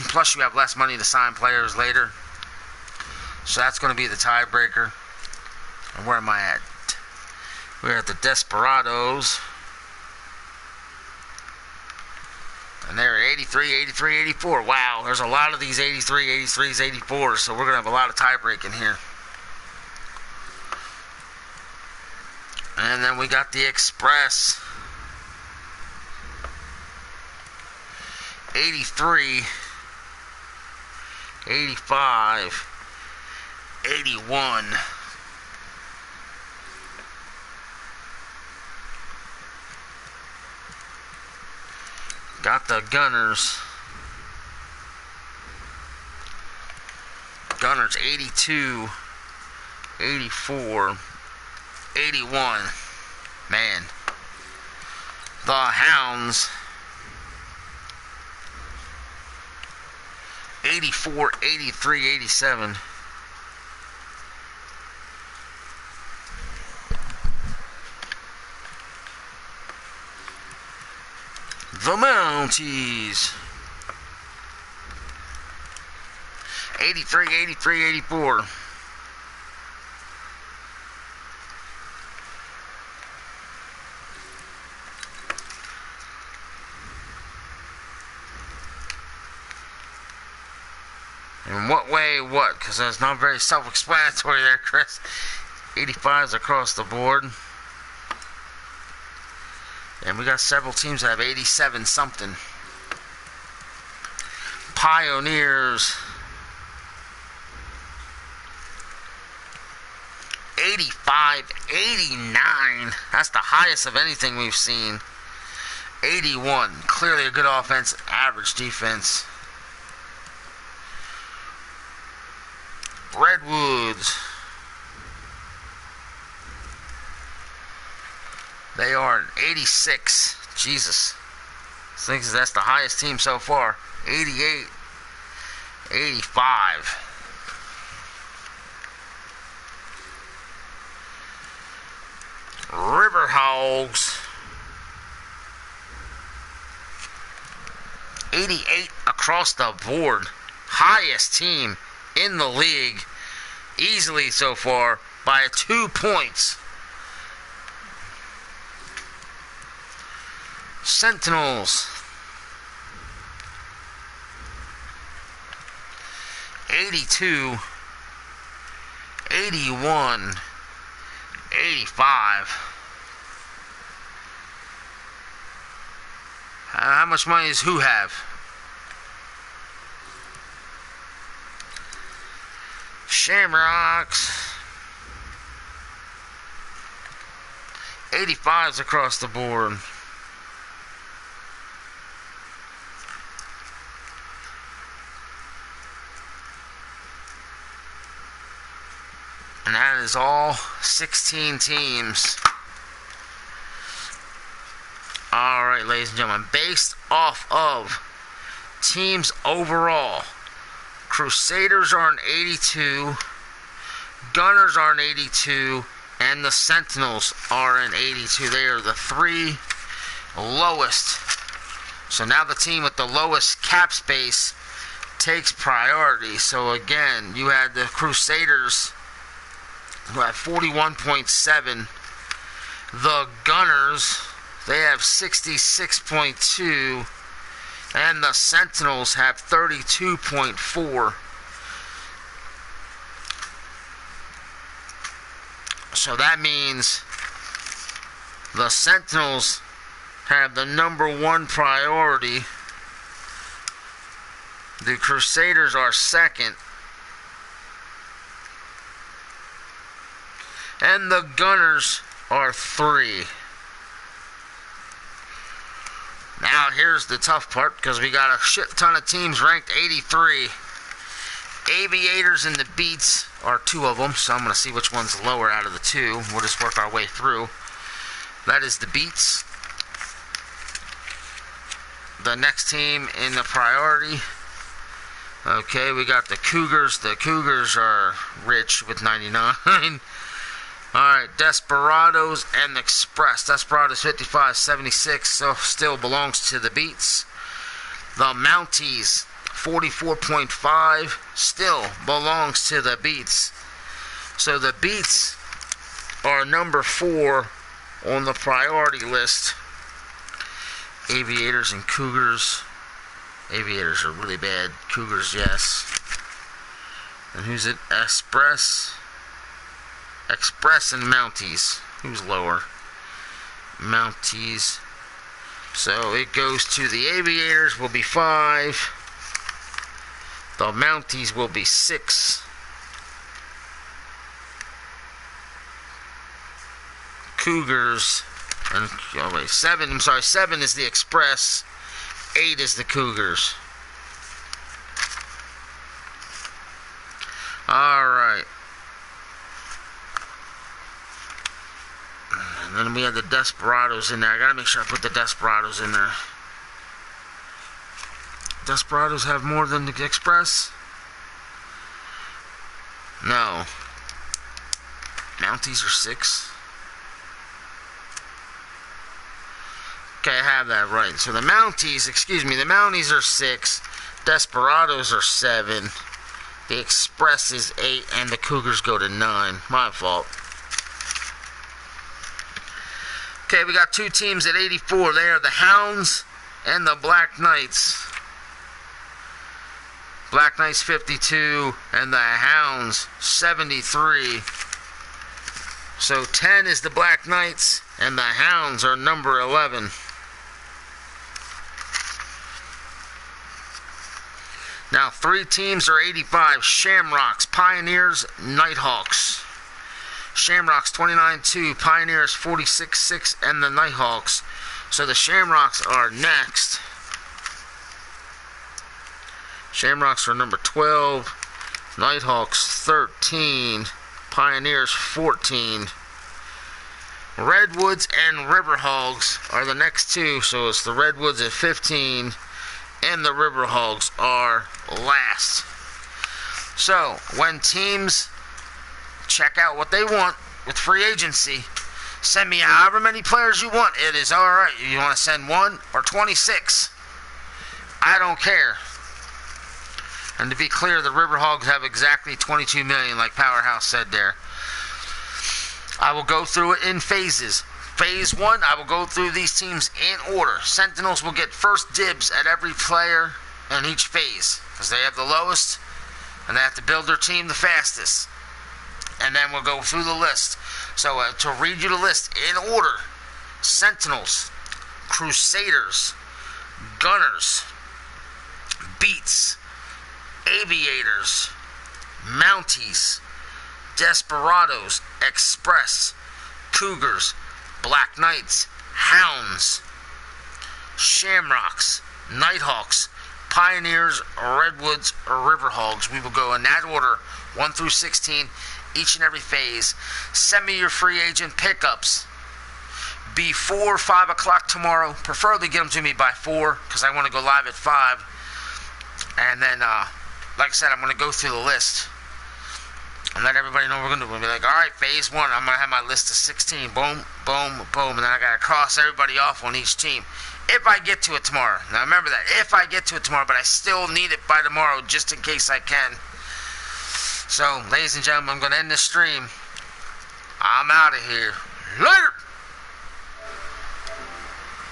Plus, you have less money to sign players later. So that's going to be the tiebreaker. And where am I at? We're at the Desperados. And they're at 83, 83, 84. Wow, there's a lot of these 83, 83s, 84s. So we're going to have a lot of tiebreaking here. And then we got the Express. 83, 85, 81. Got the Gunners. Gunners 82, 84, 81. Man. The Hounds 84, 83, 87. The Mounties 83, 83, 84. In what way, what? Because that's not very self-explanatory there, Chris. 85s across the board. And we got several teams that have 87 something. Pioneers 85, 89. That's the highest of anything we've seen. 81. Clearly a good offense, average defense. Redwoods, they are an 86. Jesus. I think that's the highest team so far. 88, 85. Riverhogs 88 across the board. Highest team in the league easily so far by 2 points. Sentinels 82, 81, 85. How much money does who have? Shamrocks 85s across the board. And that is all 16 teams. Alright, ladies and gentlemen, based off of teams overall, Crusaders are an 82, Gunners are an 82, and the Sentinels are an 82. They are the three lowest. So now the team with the lowest cap space takes priority. So again, you had the Crusaders who have 41.7. The Gunners, they have 66.2. And the Sentinels have 32.4. So that means the Sentinels have the number one priority. The Crusaders are second. And the Gunners are 3. Now here's the tough part, because we got a shit ton of teams ranked 83. Aviators and the Beats are 2 of them, so I'm going to see which one's lower out of the 2. We'll just work our way through. That is the Beats. The next team in the priority. Okay, we got the Cougars. The Cougars are rich with 99. Alright, Desperados and Express. Desperados 55.76, so still belongs to the Beats. The Mounties 44.5, still belongs to the Beats. So the Beats are number 4 on the priority list. Aviators and Cougars. Aviators are really bad. Cougars, yes. And who's it? Express and Mounties. Who's lower? Mounties. So it goes to the Aviators will be 5. The Mounties will be 6. Cougars and 7. I'm sorry, 7 is the Express. 8 is the Cougars. Alright. And then we have the Desperados in there. I gotta make sure I put the Desperados in there. Desperados have more than the Express? No. Mounties are 6. Okay, I have that right. So the Mounties, the Mounties are 6. Desperados are 7. The Express is 8. And the Cougars go to 9. My fault. Okay, we got 2 teams at 84. They are the Hounds and the Black Knights. Black Knights 52 and the Hounds 73. So 10 is the Black Knights and the Hounds are number 11. Now 3 teams are 85. Shamrocks, Pioneers, Nighthawks. Shamrocks 29.2, Pioneers 46.6, and the Nighthawks. So the Shamrocks are next. Shamrocks are number 12, Nighthawks 13, Pioneers 14. Redwoods and Riverhogs are the next 2, so it's the Redwoods at 15, and the Riverhogs are last. So when teams check out what they want with free agency, send me however many players you want. It is alright. You want to send 1 or 26, I don't care. And to be clear, the Riverhogs have exactly 22 million, like Powerhouse said there. I will go through it in phases. Phase 1, I will go through these teams in order. Sentinels will get first dibs at every player in each phase, because they have the lowest, and they have to build their team the fastest. And then we'll go through the list. So to read you the list in order: Sentinels, Crusaders, Gunners, Beats, Aviators, Mounties, Desperados, Express, Cougars, Black Knights, Hounds, Shamrocks, Nighthawks, Pioneers, Redwoods, Riverhogs. We will go in that order, 1 through 16, each and every phase. Send me your free agent pickups before 5 o'clock tomorrow. Preferably get them to me by 4, because I want to go live at 5. And then, like I said, I'm going to go through the list and let everybody know what we're going to do. We'll be like, alright, phase 1, I'm going to have my list of 16. Boom, boom, boom. And then I got to cross everybody off on each team. If I get to it tomorrow. Now remember that, if I get to it tomorrow, but I still need it by tomorrow just in case I can. So, ladies and gentlemen, I'm going to end this stream. I'm out of here. Later!